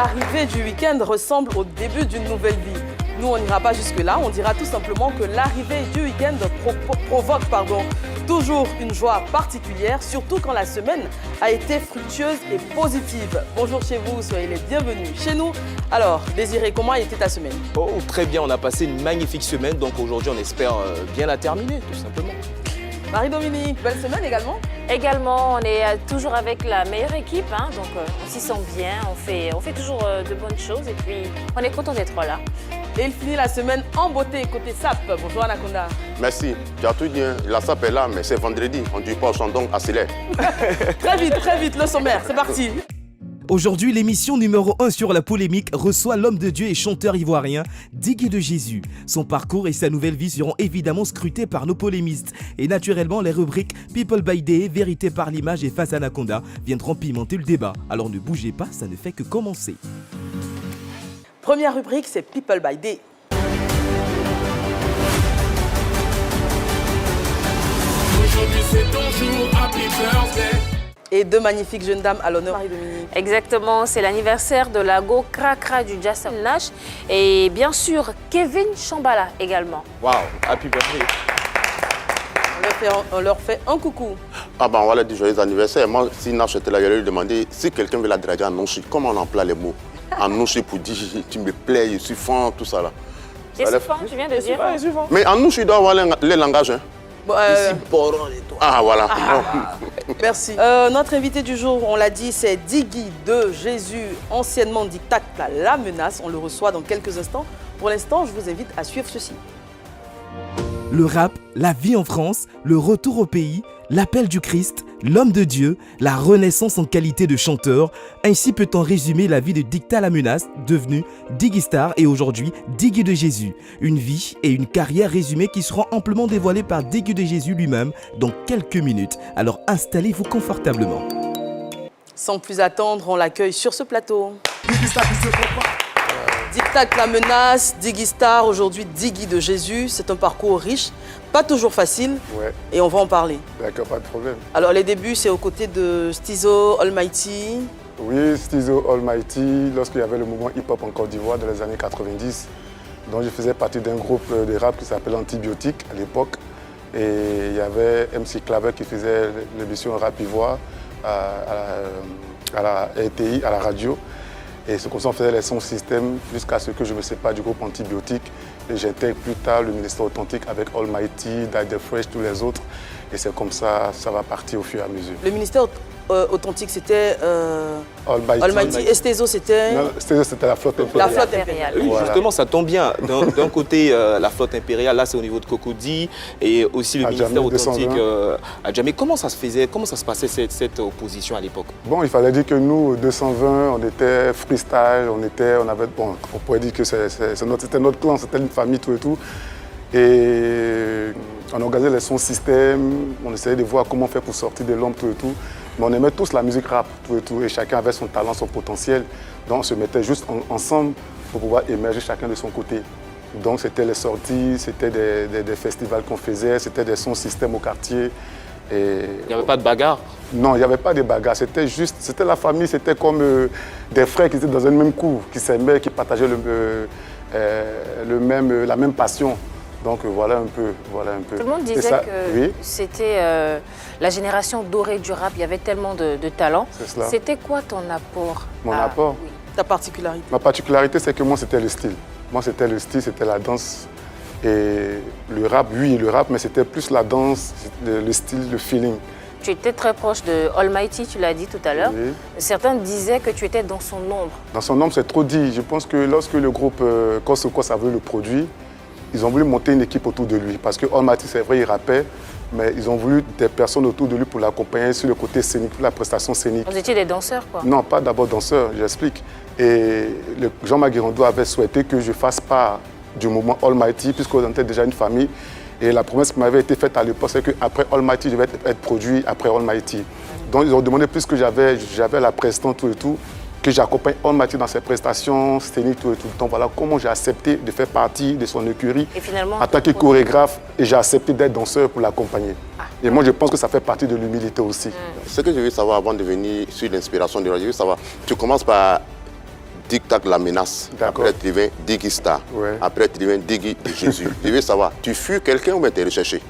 l'arrivée du week-end ressemble au début d'une nouvelle vie. Nous, on n'ira pas jusque-là, on dira tout simplement que l'arrivée du week-end provoque toujours une joie particulière, surtout quand la semaine a été fructueuse et positive. Bonjour chez vous, soyez les bienvenus chez nous. Alors, Désiré, comment a été ta semaine? Oh, très bien, on a passé une magnifique semaine, donc aujourd'hui on espère bien la terminer, tout simplement. Marie-Dominique, belle semaine également? Également, on est toujours avec la meilleure équipe, donc on s'y sent bien, on fait toujours de bonnes choses et puis on est content d'être là. Et il finit la semaine en beauté côté SAP. Bonjour Anaconda. Merci, tu as tout dit, la SAP est là, mais c'est vendredi, on ne dit pas au donc accélère. Très vite, le sommaire, c'est parti. Aujourd'hui, l'émission numéro 1 sur la polémique reçoit l'homme de Dieu et chanteur ivoirien Diggy de Jésus. Son parcours et sa nouvelle vie seront évidemment scrutés par nos polémistes. Et naturellement, les rubriques People by Day, Vérité par l'image et Face Anaconda viendront pimenter le débat. Alors ne bougez pas, ça ne fait que commencer. Première rubrique, c'est People by Day. Aujourd'hui c'est ton jour, happy birthday. Et deux magnifiques jeunes dames à l'honneur, Marie-Dominique. Exactement, c'est l'anniversaire de la Go Krakra du Jassam Nash et bien sûr Kevin Chambala également. Waouh, happy birthday. On leur fait un coucou. Ah ben on va leur dire joyeux anniversaire. Moi, si Nash était là, j'allais lui demander si quelqu'un veut la draguer en nouchi, comment on emploie les mots? En nouchi pour dire tu me plais, je suis fan, tout ça là. C'est suffisant, tu viens de dire. Mais en nouchi, il doit avoir les langages. Hein. Bon, Ah voilà. Merci. Notre invité du jour, on l'a dit, c'est Diggy de Jésus, anciennement Dictac La Menace. On le reçoit dans quelques instants. Pour l'instant, je vous invite à suivre ceci. Le rap, la vie en France, le retour au pays, l'appel du Christ, l'homme de Dieu, la renaissance en qualité de chanteur. Ainsi peut-on résumer la vie de Dicta La Menace, devenu Diggy Star et aujourd'hui Diggy de Jésus. Une vie et une carrière résumées qui seront amplement dévoilées par Diggy de Jésus lui-même dans quelques minutes. Alors installez-vous confortablement. Sans plus attendre, on l'accueille sur ce plateau. Dictac La Menace, Diggy Star, aujourd'hui Diggy de Jésus. C'est un parcours riche, pas toujours facile, Ouais, et on va en parler. d'accord, pas de problème. Alors les débuts, c'est aux côtés de Stizo, Almighty. Oui, Stizo Almighty, lorsqu'il y avait le mouvement hip-hop en Côte d'Ivoire dans les années 90, donc je faisais partie d'un groupe de rap qui s'appelait Antibiotique à l'époque. Et il y avait MC Claver qui faisait l'émission Rap Ivoire à la RTI, à la radio. Et c'est comme ça qu'on faisait les sons système jusqu'à ce que je me sépare du groupe Antibiotique. Et j'intègre plus tard le ministère authentique avec Almighty, Dide Fresh, tous les autres. Et c'est comme ça, ça va partir au fur et à mesure. Le ministère authentique, c'était Almighty. Almighty. Et Stizo, c'était Non, c'était la flotte impériale. la flotte impériale. Oui, Voilà. justement, ça tombe bien. D'un côté, la flotte impériale, là c'est au niveau de Cocody et aussi le Adjamé ministère authentique 220. à Adjamé. Comment ça se faisait, comment ça se passait cette opposition à l'époque? Bon, il fallait dire que nous, 220, on était freestyle, on avait, bon, on pourrait dire que c'était notre clan, c'était une famille, tout et tout. Et on organisait les sons système, on essayait de voir comment faire pour sortir de l'ombre, tout et tout. Mais on aimait tous la musique rap, tout et tout. Et chacun avait son talent, son potentiel. Donc on se mettait juste ensemble pour pouvoir émerger chacun de son côté. Donc c'était les sorties, c'était des festivals qu'on faisait, c'était des sons système au quartier. Et Il n'y avait pas de bagarre? non, il n'y avait pas de bagarre, c'était la famille, c'était comme des frères qui étaient dans un même cours, qui s'aimaient, qui partageaient la même passion. Donc voilà un peu. Tout le monde disait que oui, c'était la génération dorée du rap, il y avait tellement de talent. c'est cela. C'était quoi ton apport? Mon apport? Oui. Ta particularité. Ma particularité, c'est que moi, c'était le style. Moi, c'était le style, c'était la danse. Et le rap, oui, le rap, mais c'était plus la danse, le style, le feeling. Tu étais très proche de Almighty, tu l'as dit tout à l'heure. Oui. Certains disaient que tu étais dans son ombre. Dans son nom, c'est trop dit. Je pense que lorsque le groupe Kosoko a voulu le produit, ils ont voulu monter une équipe autour de lui. Parce que Almighty, c'est vrai, il rappait, mais ils ont voulu des personnes autour de lui pour l'accompagner sur le côté scénique, la prestation scénique. Vous étiez des danseurs, quoi. Non, pas d'abord danseur, j'explique. Et Jean-Marc Guérando avait souhaité que je fasse part du mouvement Almighty, puisqu'on était déjà une famille. Et la promesse qui m'avait été faite à l'époque, c'est qu'après Almighty, je vais être produit après Almighty. Donc ils ont demandé, puisque j'avais la prestance, tout et tout, que j'accompagne Almighty dans ses prestations scéniques, tout et tout. Donc voilà comment j'ai accepté de faire partie de son écurie Et finalement, en tant que chorégraphe, et j'ai accepté d'être danseur pour l'accompagner. Et moi, je pense que ça fait partie de l'humilité aussi. Ce que je veux savoir avant de venir sur l'inspiration de la, je veux savoir, tu commences par Tic Tac la menace. D'accord. Après, tu deviens Diggy Star. Ouais. Après, tu deviens Diggy de Jésus. Je veux savoir, tu fuis quelqu'un ou bien tu es recherché?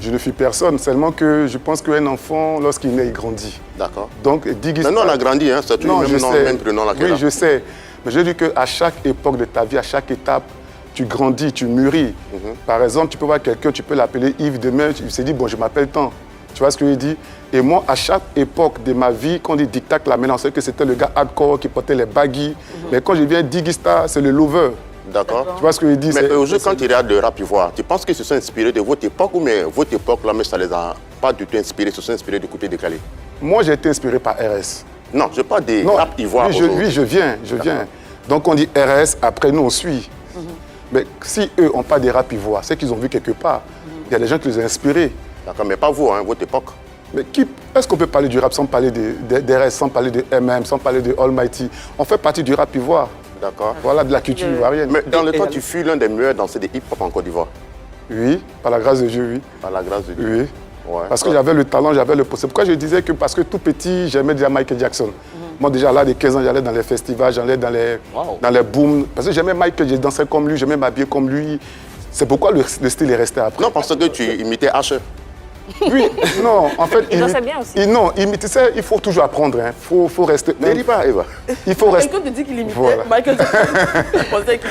Je ne fuis personne, seulement que je pense qu'un enfant, lorsqu'il naît, il grandit. D'accord. Donc, Diggy Maintenant, Star... on a grandi, hein, c'est Non, le je même nom, sais. même prénom. Là, Oui, je sais. Mais je dis qu'à chaque époque de ta vie, à chaque étape, tu grandis, tu mûris. Par exemple, tu peux voir quelqu'un, tu peux l'appeler Yves, demain, il s'est dit, bon, je m'appelle tant. Tu vois ce que je dis? Et moi, à chaque époque de ma vie, quand on dit Tic Tac, là, maintenant, on sait que c'était le gars hardcore qui portait les baggy. Mais quand je viens Diggy Star, c'est le lover. D'accord. Tu vois ce que je dis? Mais aujourd'hui, quand tu regardes le rap ivoire, tu penses qu'ils se sont inspirés de votre époque ou mais votre époque, là, mais ça les a pas du tout inspirés, se sont inspirés de couper décalé? Moi, j'ai été inspiré par RS. Non, je parle des Non, rap ivoires. oui, je viens. Donc on dit RS, après nous on suit. Mais si eux n'ont pas des rap ivoires, c'est qu'ils ont vu quelque part. Il y a des gens qui les ont inspirés. D'accord, mais pas vous, hein, votre époque. Mais est-ce qu'on peut parler du rap sans parler d'RS, sans parler de MM, sans parler de Almighty? On fait partie du rap ivoire. D'accord. Voilà, de la culture ivoirienne. Mais dans le temps, tu fus l'un des meilleurs danseurs de hip-hop en Côte d'Ivoire. Oui, par la grâce de Dieu, oui. Par la grâce de Dieu. Oui. Ouais. Parce que j'avais le talent, j'avais le possible. Pourquoi je disais que parce que tout petit, j'aimais déjà Michael Jackson. Moi, déjà, là, de 15 ans, j'allais dans les festivals, j'allais dans les booms. Parce que j'aimais Michael, je dansais comme lui, j'aimais m'habiller comme lui. C'est pourquoi le style est resté après. Non, parce que tu imitais H. Oui, non, en fait... Il dansait bien aussi. Non, imiter, il faut toujours apprendre. Il faut rester... Ne dis pas, Eva. Il faut rester... Quelqu'un te dit qu'il imitait Voilà. Michael Jackson. Je pensais qu'il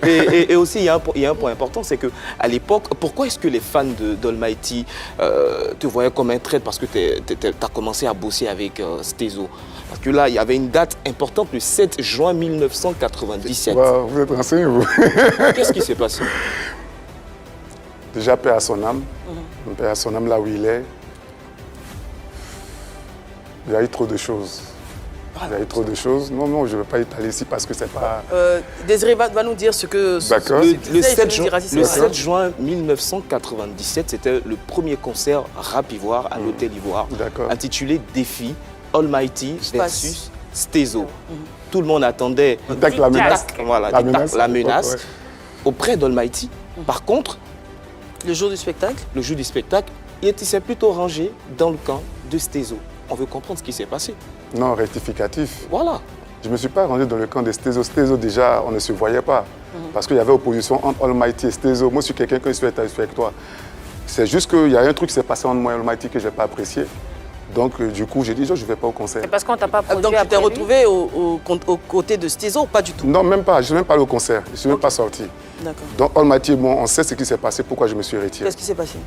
imitait. Et aussi, il y a un point important, c'est qu'à l'époque, pourquoi est-ce que les fans d'Almighty te voyaient comme un traître parce que tu as commencé à bosser avec Stezo? Parce que là, il y avait une date importante, le 7 juin 1997. Wow, vous êtes renseigné, vous. Qu'est-ce qui s'est passé? Déjà, paix à son âme. Paix à son âme là où il est. Il y a eu trop de choses. Il y a eu trop de choses. Non, je ne veux pas étaler ici parce que c'est pas... Désiré va nous dire ce que... D'accord. Le 7 juin, 7 juin 1997, c'était le premier concert rap ivoire à l'Hôtel Ivoire, intitulé Défi, Almighty versus Stezo. Tout le monde attendait Tac, la menace. Voilà, la menace auprès d'Almighty. Par contre, le jour du spectacle, il s'est plutôt rangé dans le camp de Stezo. On veut comprendre ce qui s'est passé. Non, rectificatif. Voilà. Je ne me suis pas rendu dans le camp de Stezo. Stezo, déjà, on ne se voyait pas. Parce qu'il y avait opposition entre Almighty et Stezo. Moi, je suis quelqu'un qui souhaite être avec toi. C'est juste qu'il y a un truc qui s'est passé entre moi et Almighty que je n'ai pas apprécié. Donc, du coup, j'ai dit, je ne vais pas au concert. C'est parce qu'on ne t'a pas produit. Donc, tu t'es retrouvé aux côtés de Stezo ou pas du tout? Non, même pas. Je ne suis même pas allé au concert. Je ne suis même pas sorti. D'accord. Donc, Almighty et moi, on sait ce qui s'est passé, pourquoi je me suis retiré. Qu'est-ce qui s'est passé?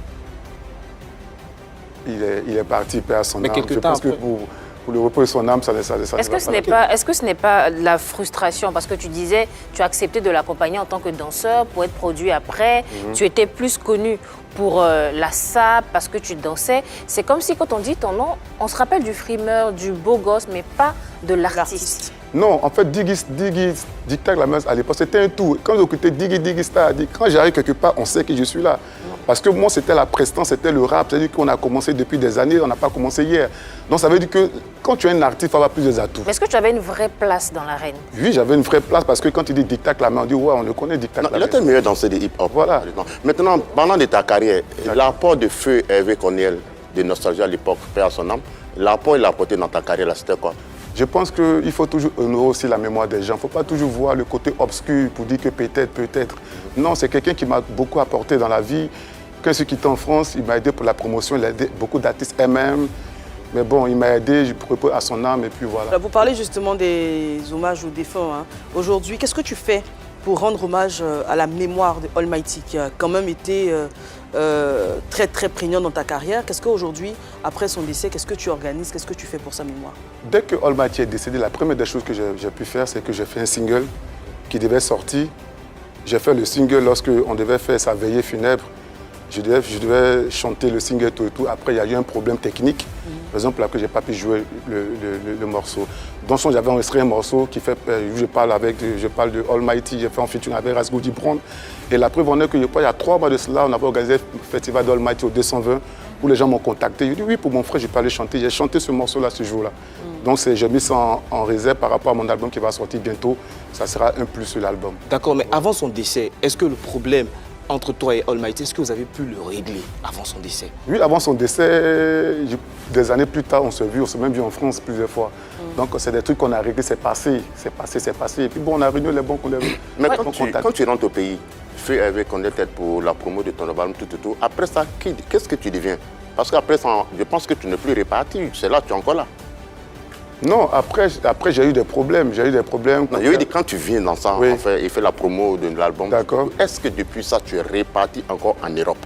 Il est parti, paix à son âme. quelque Je temps pense que après. pour le repos de son âme, ça ne va Est-ce que ce n'est pas la frustration? Parce que tu disais, tu as accepté de l'accompagner en tant que danseur pour être produit après. Tu étais plus connu pour la SAP parce que tu dansais. C'est comme si quand on dit ton nom, on se rappelle du frimeur, du beau gosse, mais pas de l'artiste. Non, en fait, Diggy Tac la menace à l'époque, c'était un tout. Quand j'écoutais Diggy Star, quand j'arrive quelque part, on sait que je suis là. Parce que moi, c'était la prestance, c'était le rap. C'est-à-dire qu'on a commencé depuis des années, on n'a pas commencé hier. Donc ça veut dire que quand tu es un artiste, il faut avoir plus d'atouts. Mais est-ce que tu avais une vraie place dans l'arène? Oui, j'avais une vraie place parce que quand tu dis Tic Tac la main, on dit ouais, on le connaît, Tic Tac la Il main. était meilleur danseur de hip-hop. Voilà. Maintenant, pendant de ta carrière, l'apport de Feu Hervé Corniel, de Nostalgie à l'époque, paix à son âme, l'apport qu'il a apporté dans ta carrière, là, c'était quoi? Je pense qu'il faut toujours honorer aussi la mémoire des gens. Il ne faut pas toujours voir le côté obscur pour dire que peut-être. Non, c'est quelqu'un qui m'a beaucoup apporté dans la vie. Quand je suis quitté en France, il m'a aidé pour la promotion, il a aidé beaucoup d'artistes MM. Mais bon, il m'a aidé à son âme et puis voilà. Vous parlez justement des hommages aux défunts. Hein. Aujourd'hui, qu'est-ce que tu fais pour rendre hommage à la mémoire de Almighty qui a quand même été très très prégnant dans ta carrière? Qu'est-ce qu'aujourd'hui, après son décès, qu'est-ce que tu organises? Qu'est-ce que tu fais pour sa mémoire? Dès que Almighty est décédé, la première des choses que j'ai pu faire, c'est que j'ai fait un single qui devait sortir. J'ai fait le single lorsqu'on devait faire sa veillée funèbre. Je devais chanter le single tout et tout. Après, il y a eu un problème technique, raison pour laquelle je n'ai pas pu jouer le morceau. Dans son, j'avais enregistré un morceau qui fait, je parle de Almighty, j'ai fait en featuring avec Rasgoudi Brown. Et la preuve en est qu'il y a 3 mois de cela, on avait organisé le festival d'Almighty au 220, où les gens m'ont contacté. J'ai dit oui, pour mon frère, je peux aller chanter. J'ai chanté ce morceau-là ce jour-là. Donc j'ai mis ça en réserve par rapport à mon album qui va sortir bientôt. Ça sera un plus sur l'album. D'accord, mais avant son décès, est-ce que le problème entre toi et Almighty, est-ce que vous avez pu le régler avant son décès? Oui, avant son décès, des années plus tard, on s'est même vu en France plusieurs fois. Donc c'est des trucs qu'on a réglés, c'est passé. Et puis bon, on a réuni les bons qu'on a réunis. Mais quand tu rentres au pays, fais avec on est peut-être pour la promo de ton album, tout. Après ça, qu'est-ce que tu deviens? Parce qu'après ça, je pense que tu n'es plus réparti. C'est là, tu es encore là. Non, après j'ai eu des problèmes. Non, je veux dire, quand tu viens dans ça, Oui. et fais la promo de l'album, D'accord. est-ce que depuis ça, tu es réparti encore en Europe?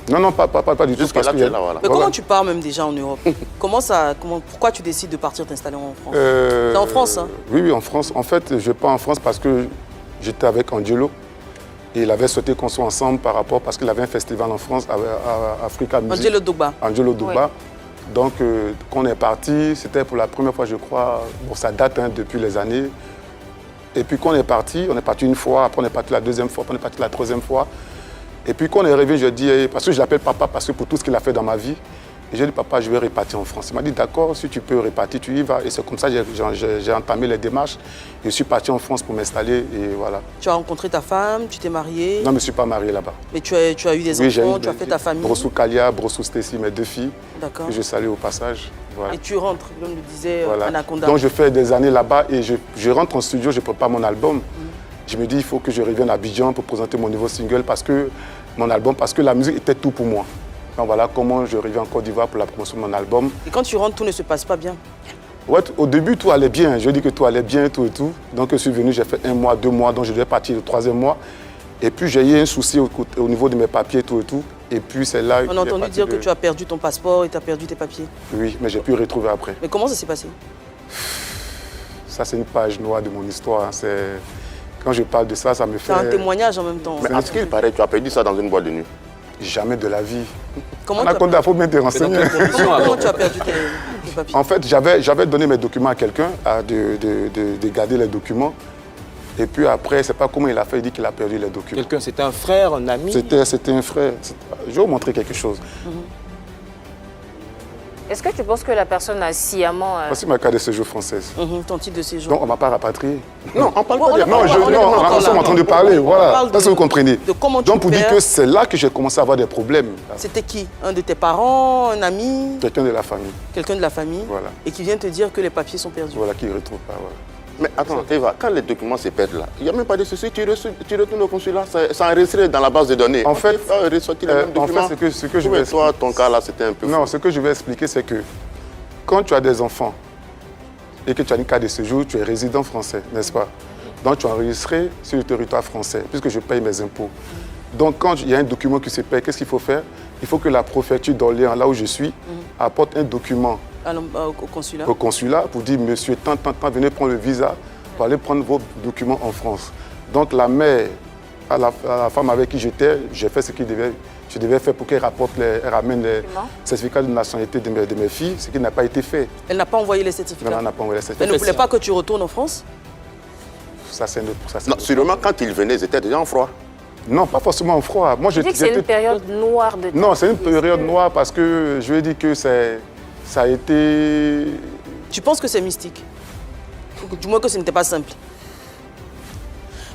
Non, pas du tout. Jusque Parce là, que tu es là, voilà. Mais comment tu pars même déjà en Europe? Pourquoi tu décides de partir t'installer en France? T'es en France, hein? Oui, en France. En fait, je pars en France parce que j'étais avec Angelo. Et il avait souhaité qu'on soit ensemble parce qu'il avait un festival en France, à Africa Music. Angelo Dogba. Oui. Donc, quand on est parti, c'était pour la première fois, je crois, bon, ça date depuis les années. Et puis quand on est parti une fois, après on est parti la deuxième fois, après on est parti la troisième fois. Et puis quand on est revenu, je dis, parce que je l'appelle papa, parce que pour tout ce qu'il a fait dans ma vie, et j'ai dit, papa, je vais repartir en France. Il m'a dit, d'accord, si tu peux repartir, tu y vas. Et c'est comme ça que j'ai entamé les démarches. Je suis parti en France pour m'installer et voilà. Tu as rencontré ta femme, tu t'es marié? Non, je ne me suis pas marié là-bas. Mais tu as eu des enfants, tu as fait ta famille? Brossou Kalia, Brossou Stacy, mes 2 filles. D'accord. Que je salue au passage. Voilà. Et tu rentres, comme le disait Voilà. Anaconda. Donc je fais des années là-bas et je rentre en studio, je prépare mon album. Je me dis, il faut que je revienne à Abidjan pour présenter mon nouveau single parce que la musique était tout pour moi. Donc voilà comment je reviens en Côte d'Ivoire pour la promotion de mon album. Et quand tu rentres, tout ne se passe pas bien? Ouais, au début, tout allait bien. Je dis que tout allait bien, tout et tout. Donc je suis venu, j'ai fait 1 mois, 2 mois, donc je devais partir le 3e mois. Et puis j'ai eu un souci au niveau de mes papiers, tout et tout. Et puis c'est là... On a entendu dire que tu as perdu ton passeport et tu as perdu tes papiers. Oui, mais j'ai pu le retrouver après. Mais comment ça s'est passé? Ça, c'est une page noire de mon histoire. Quand je parle de ça, ça me fait... C'est un témoignage en même temps. Mais à ce qu'il paraît, tu as perdu ça dans une boîte de nuit. Jamais de la vie. Comment Anaconda, il faut bien te renseigner. Comment tu as perdu tes papiers? En fait, j'avais donné mes documents à quelqu'un, de garder les documents. Et puis après, je ne sais pas comment il a fait, il dit qu'il a perdu les documents. Quelqu'un, c'était un frère, un ami? C'était un frère. Je vais vous montrer quelque chose. Est-ce que tu penses que la personne a sciemment... Voici ma carte de séjour française. Ton titre de séjour. Donc on ne m'a pas rapatrié. Non, on parle Ouais, pas de... on Nous sommes en train de parler, voilà. parle Là, si vous comprenez. de comment tu Donc pour dire perds. que c'est là que j'ai commencé à avoir des problèmes. C'était qui? Un de tes parents, un ami? Quelqu'un de la famille, Quelqu'un de la famille? Voilà. Et qui vient te dire que les papiers sont perdus. voilà, qui ne retrouve pas. Voilà. Mais attends, Eva, quand les documents se perdent là, il n'y a même pas de souci, tu retournes au consulat, c'est enregistré dans la base de données. En fait, ressortir les mêmes documents. ce que je vais toi, ton cas là, c'était un peu... Non, ce que je vais expliquer, c'est que quand tu as des enfants et que tu as une carte de séjour, tu es résident français, n'est-ce pas? Donc tu es enregistré sur le territoire français, puisque je paye mes impôts. Donc quand il y a un document qui se perd, qu'est-ce qu'il faut faire? Il faut que la préfecture d'Orléans, là où je suis, apporte un document Au consulat? au consulat pour dire, monsieur, tant, venez prendre le visa pour aller prendre vos documents en France. Donc la mère, à la femme avec qui j'étais, j'ai fait ce je devais faire pour qu'elle ramène les certificats de nationalité de mes filles, ce qui n'a pas été fait. Elle n'a pas envoyé les certificats? Non, elle n'a pas envoyé les certificats. Elle ne voulait pas que tu retournes en France? Ça, c'est Non, sûrement quand ils venaient, ils étaient déjà en froid. Non, pas forcément en froid. Moi, Tu dis que c'est une période noire de... Non, c'est une période noire parce que je vais dire que ça a été... Tu penses que c'est mystique? Du moins que ce n'était pas simple.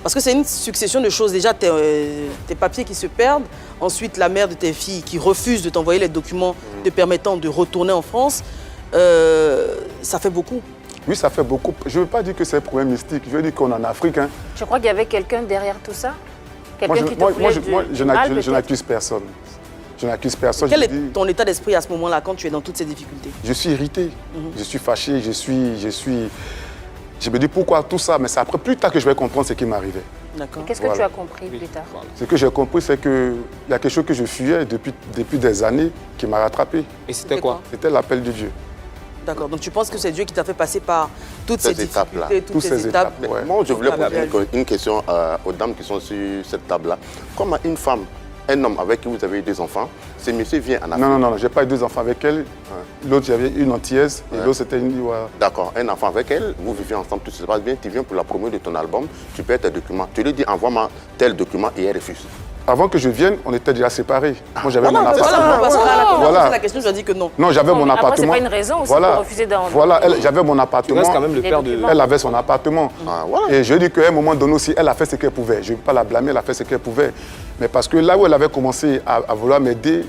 Parce que c'est une succession de choses. Déjà, tes papiers qui se perdent. Ensuite, la mère de tes filles qui refuse de t'envoyer les documents te permettant de retourner en France. Ça fait beaucoup. Oui, ça fait beaucoup. Je ne veux pas dire que c'est un problème mystique. Je veux dire qu'on est en Afrique. Hein. Tu crois qu'il y avait quelqu'un derrière tout ça? Moi, Quelqu'un qui te voulait je n'accuse personne. Je n'accuse personne. Quel est ton état d'esprit à ce moment-là quand tu es dans toutes ces difficultés? Je suis irrité, je suis fâché, je me dis pourquoi tout ça, mais c'est après plus tard que je vais comprendre ce qui m'arrivait. D'accord. Qu'est-ce que tu as compris plus tard? Ce que j'ai compris, c'est qu'il y a quelque chose que je fuyais depuis des années qui m'a rattrapé. Et c'était quoi? C'était l'appel de Dieu. D'accord. Donc tu penses que c'est Dieu qui t'a fait passer par toutes ces étapes-là. difficultés, toutes ces étapes. Mais Ouais. moi, je voulais Ah, bah, poser une question aux dames qui sont sur cette table-là. Comment une femme, un homme avec qui vous avez eu des enfants, ce monsieur vient en Afrique? Non, j'ai pas eu 2 enfants avec elle. L'autre, j'avais une antillaise et l'autre, c'était une... Voilà. D'accord, un enfant avec elle, vous vivez ensemble, tout se passe bien, tu viens pour la promo de ton album, tu perds tes documents. Tu lui dis, envoie-moi tel document et elle refuse. avant que je vienne, on était déjà séparés. Moi, j'avais mon Voilà, appartement. parce que là, la Voilà. posé la question, je dis que non. Non, j'avais Non, mon mais après, appartement. c'est pas une raison aussi Voilà. pour refuser d'en... Voilà, j'avais mon Tu appartement. restes quand même le Les père de... documents. Elle avait son appartement. Ah, voilà. Et je dis qu'à un moment donné aussi, elle a fait ce qu'elle pouvait. Je ne vais pas la blâmer, elle a fait ce qu'elle pouvait. Mais parce que là où elle avait commencé à vouloir m'aider,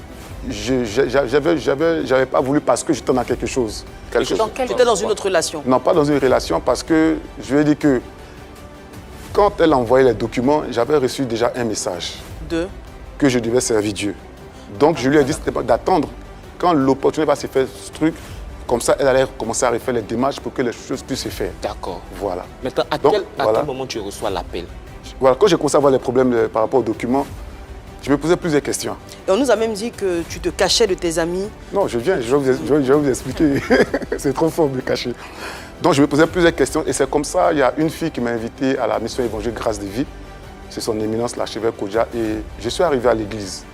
j'avais pas voulu parce que j'étais dans quelque chose. Dans quel... Tu étais dans une autre relation. Non, pas dans une relation parce que je lui ai dit que quand elle a envoyé les documents, j'avais reçu déjà un message De. que je devais servir Dieu. Donc je lui ai dit d'attendre quand l'opportunité va se faire ce truc. Comme ça, elle allait commencer à refaire les démarches pour que les choses puissent se faire. D'accord. Voilà. Maintenant, à Donc, quel voilà. moment tu reçois l'appel? Voilà, quand j'ai commencé à avoir les problèmes par rapport aux documents, je me posais plusieurs questions. Et on nous a même dit que tu te cachais de tes amis. Non, je viens, je vais vous expliquer. C'est trop fort de me cacher. Donc je me posais plusieurs questions et c'est comme ça, il y a une fille qui m'a invité à la mission évangélique Grâce de Vie. C'est son éminence, l'archevêque Kodja, et je suis arrivé à l'église.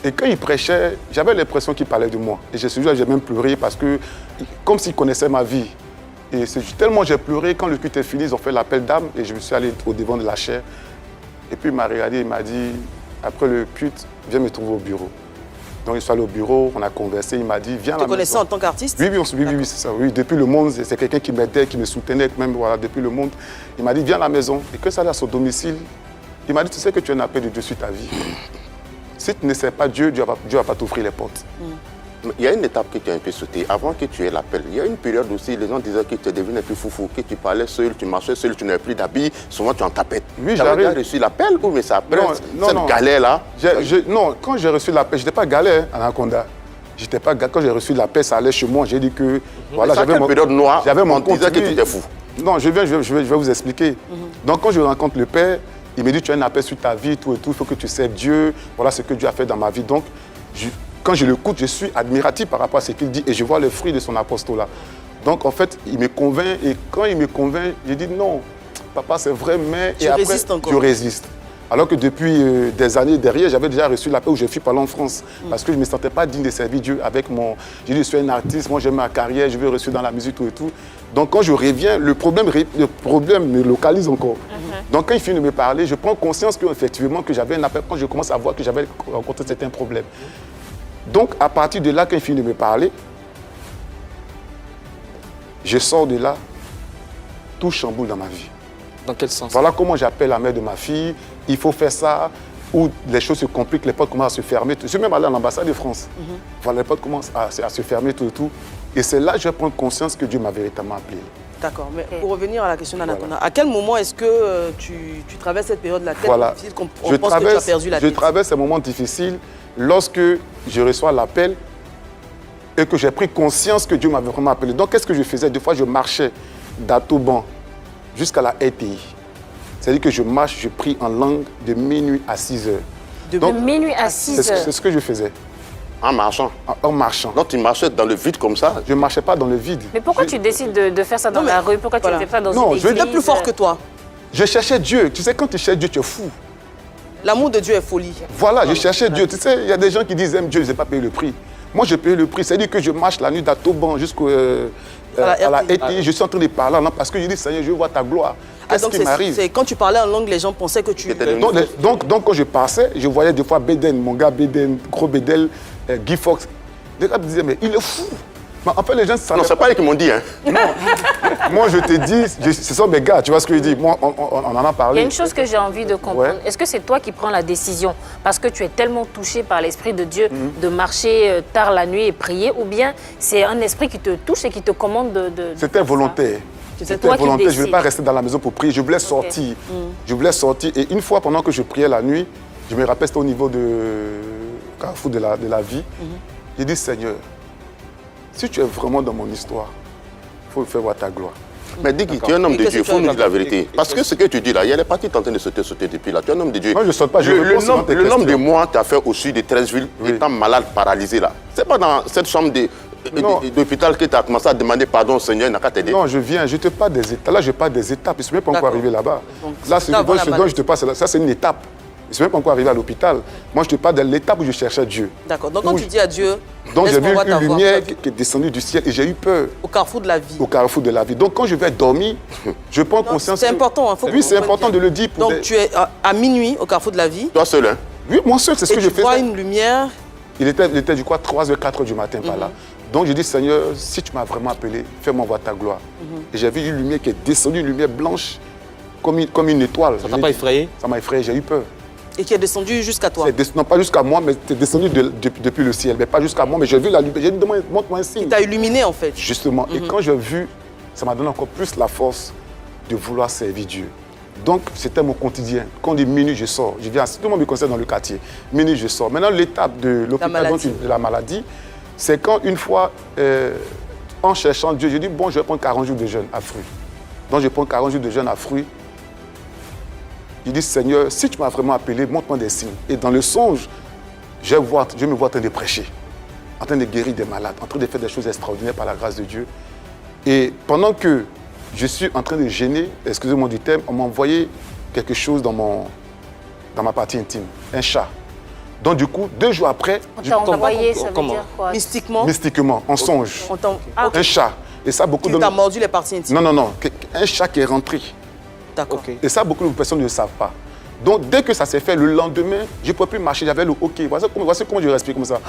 Et quand il prêchait, j'avais l'impression qu'il parlait de moi. Et j'ai même pleuré parce que, comme s'il connaissait ma vie. Et tellement j'ai pleuré, quand le culte est fini, ils ont fait l'appel d'âme et je me suis allé au devant de la chaire. Et puis il m'a regardé, il m'a dit, après le culte, viens me trouver au bureau. Donc je suis allé au bureau, on a conversé, il m'a dit, viens à Tu la te connaissais maison. en tant qu'artiste? Oui, c'est ça. Oui, depuis le monde, c'est quelqu'un qui m'aidait, qui me soutenait, même voilà, depuis le monde. Il m'a dit, viens à la maison. Et que ça allait à son domicile, il m'a dit, tu sais que tu as un appel de Dieu sur ta vie. Si tu ne sais pas Dieu, Dieu va pas t'ouvrir les portes. Il y a une étape que tu as un peu sautée. Avant que tu aies l'appel, il y a une période aussi, les gens disaient que tu devenais plus foufou, que tu parlais seul, tu marchais seul, tu n'avais plus d'habits, souvent tu en tapais. Oui, tu avais déjà j'arrive. reçu l'appel ou mais c'est après Non, cette non. galère-là? Non, quand j'ai reçu l'appel, je n'étais pas galère à Anaconda. J'étais pas galère. Quand j'ai reçu l'appel, ça allait chez moi. J'ai dit que voilà, C'est à quelle période noire, j'avais mon on compte. disait que Oui. tu étais fou. Non, je vais vous expliquer. Donc quand je rencontre le Père, il me dit, tu as un appel sur ta vie, tout et tout, il faut que tu serves Dieu. Voilà ce que Dieu a fait dans ma vie. Donc, quand je l'écoute, je suis admiratif par rapport à ce qu'il dit et je vois le fruit de son apostolat. Donc, en fait, il me convainc et quand il me convainc, je dis non, papa, c'est vrai, mais... Tu résistes encore. Je résiste. Alors que depuis des années derrière, j'avais déjà reçu l'appel où je suis parlé en France. Parce que je ne me sentais pas digne de servir Dieu avec mon... J'ai dit, je suis un artiste, moi j'aime ma carrière, je veux reçu dans la musique, tout et tout. Donc quand je reviens, le problème me localise encore. Donc quand il finit de me parler, je prends conscience qu'effectivement que j'avais un appel quand je commence à voir que j'avais rencontré certains problèmes. Donc à partir de là, quand il finit de me parler, je sors de là, tout chamboule dans ma vie. Dans quel sens? Voilà comment j'appelle la mère de ma fille, il faut faire ça, où les choses se compliquent, les portes commencent à se fermer. Je suis même allé à l'ambassade de France. Voilà, les portes commencent à se fermer, tout et tout. Et c'est là que je prends conscience que Dieu m'a véritablement appelé. D'accord, mais pour revenir à la question d'Anaconda, à quel moment est-ce que tu traverses cette période-là tellement Voilà. difficile qu'on pense que tu as perdu la Je tête? traverse ces moments difficiles lorsque je reçois l'appel et que j'ai pris conscience que Dieu m'avait vraiment appelé. Donc, qu'est-ce que je faisais? Des fois, je marchais d'Atoban jusqu'à la RTI. C'est-à-dire que je marche, je prie en langue de minuit à 6 heures. De Donc, Minuit à 6 heures. c'est ce que je faisais En marchant. en marchant. Donc tu marchais dans le vide comme ça. Je ne marchais pas dans le vide. Mais pourquoi tu décides de faire ça dans Non, mais la rue? Pourquoi voilà. tu ne fais pas dans Non, une je veux église? dire plus fort que toi. Je cherchais Dieu. Tu sais, quand tu cherches Dieu, tu es fou. L'amour de Dieu est folie. Voilà, je cherchais Dieu. Tu sais, il y a des gens qui disent aiment Dieu, je n'ai pas payé le prix. Moi, j'ai payé le prix. C'est-à-dire que je marche la nuit d'Atoban jusqu'à la RTI. Je suis en train de parler en langue parce que je dis, Seigneur, je veux voir ta gloire. Qu'est-ce donc qui m'arrive? c'est quand tu parlais en langue, les gens pensaient que tu... Donc, quand je passais, je voyais des fois Beden, mon gars Beden, gros Bedel, Guy Fox. Les gars me disaient, mais il est fou. Mais en fait, les gens ne savaient Non, c'est pas eux qui m'ont dit. Hein. Moi, je te dis, ce sont mes gars, tu vois ce que je dis. Moi, on en a Il y parlé. a une chose que j'ai envie de comprendre. Ouais. Est-ce que c'est toi qui prends la décision parce que tu es tellement touché par l'Esprit de Dieu de marcher tard la nuit et prier, ou bien c'est un esprit qui te touche et qui te commande de C'était faire volontaire. C'est C'était toi qui volontaire. Je ne décides. voulais pas rester dans la maison pour prier. Je voulais sortir. Je voulais sortir. Et une fois, pendant que je priais la nuit, je me rappelle, c'était au niveau de Carrefour de la vie. J'ai dit, Seigneur, si tu es vraiment dans mon histoire, il faut me faire voir ta gloire. Mais dis que tu es un homme Et de que Dieu, il c'est faut toi, nous dire la vérité. Parce que ce que tu dis là, il y a les parties qui sont en train de sauter depuis là. Tu es un homme de Dieu. Moi, je ne saute pas, je Le réponds souvent à tes nombre de questions. mois que tu as fait au sud de 13 villes, Oui. étant malade, paralysé là. C'est pas dans cette chambre Non. d'hôpital que tu as commencé à demander pardon au Seigneur, il n'a qu'à t'aider. Non, je viens, je te parle des étapes. Là, je parle des étapes. Je ne suis même pas encore D'accord. arrivé là-bas. Donc, Là, ce là, voilà, dont je te parle, ça, c'est une étape. Je ne suis même pas encore arrivé à l'hôpital. Moi, je te parle de l'étape où je cherchais Dieu. D'accord. Donc, quand tu dis à Dieu, Donc, j'ai vu laisse-moi une t'avoir, lumière tu as vu qui est descendue du ciel et j'ai eu peur au carrefour de la vie. au carrefour de la vie. Donc, quand je vais dormir, je prends conscience. C'est important. Faut Oui, qu'on c'est comprenne important bien. de le dire. Pour Donc, tu es à minuit au carrefour de la vie Toi seul, hein? Oui, moi seul, c'est ce et que je tu vois faisais. une lumière. Il était, je crois, 3h, 4h du matin par Mhm. là. Donc, je dis, Seigneur, si tu m'as vraiment appelé, fais-moi voir ta gloire. Mhm. Et j'ai vu une lumière qui est descendue, une lumière blanche, comme une étoile. Ça t'a pas effrayé? Ça m'a effrayé, j'ai eu peur. Et qui est descendu jusqu'à toi. Non, pas jusqu'à moi, mais c'est descendu depuis le ciel. Mais pas jusqu'à moi, mais j'ai vu la lumière. J'ai dit, montre-moi un signe. Il t'a illuminé en fait. Justement. Et quand j'ai vu, ça m'a donné encore plus la force de vouloir servir Dieu. Donc, c'était mon quotidien. Quand on dit minuit, je sors. Je viens, tout le monde me connaît dans le quartier. Minuit, je sors. Maintenant, l'étape de l'hôpital, de la maladie, c'est quand une fois, en cherchant Dieu, je dis, bon, je vais prendre 40 jours de jeûne à fruits. Donc, je prends 40 jours de jeûne à fruits. Je dis, Seigneur, si tu m'as vraiment appelé, montre-moi des signes. Et dans le songe, je me vois en train de prêcher, en train de guérir des malades, en train de faire des choses extraordinaires par la grâce de Dieu. Et pendant que je suis en train de gêner, excusez-moi du terme, on m'a envoyé quelque chose dans ma partie intime, un chat. Donc du coup, 2 jours après, On t'a envoyé, ça veut comment dire quoi? Mystiquement, mystiquement, en songe, on t'a- Ah, ok. un chat. Et ça, beaucoup Tu de... t'as mordu les parties intimes. Non, un chat qui est rentré. D'accord. Ok. Et ça, beaucoup de personnes ne le savent pas. Donc dès que ça s'est fait, le lendemain, je ne pouvais plus marcher, j'avais le hockey. Voici comment je respire comme ça.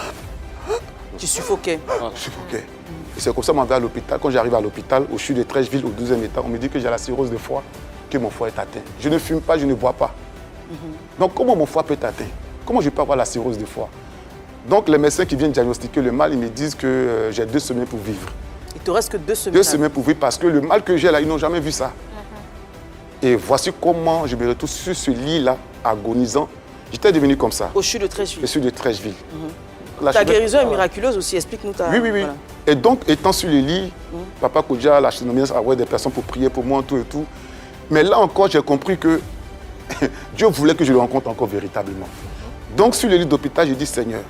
Tu suffoquais. Je suffoquais. Et c'est comme ça qu'on m'a envoyé à l'hôpital. Quand j'arrive à l'hôpital, au CHU de Trècheville, au 12e étage, on me dit que j'ai la cirrhose de foie, que mon foie est atteint. Je ne fume pas, je ne bois pas. Donc comment mon foie peut être atteint? Comment je peux avoir la cirrhose de foie? Donc les médecins qui viennent diagnostiquer le mal, ils me disent que j'ai 2 semaines pour vivre. Il te reste que 2 semaines. 2 semaines pour vivre parce que le mal que j'ai là, ils n'ont jamais vu ça. Et voici comment je me retrouve sur ce lit-là, agonisant. J'étais devenu comme ça. Au CHU de Trècheville. Je suis de Trècheville. La Ta chirurgie- guérison est miraculeuse aussi. Explique-nous ta. Oui. Voilà. Et donc, étant sur le lit, Papa Kodja, la Chinomienne, avoir des personnes pour prier pour moi, tout et tout. Mais là encore, j'ai compris que Dieu voulait que je le rencontre encore véritablement. Donc, sur le lit d'hôpital, j'ai dit, Seigneur,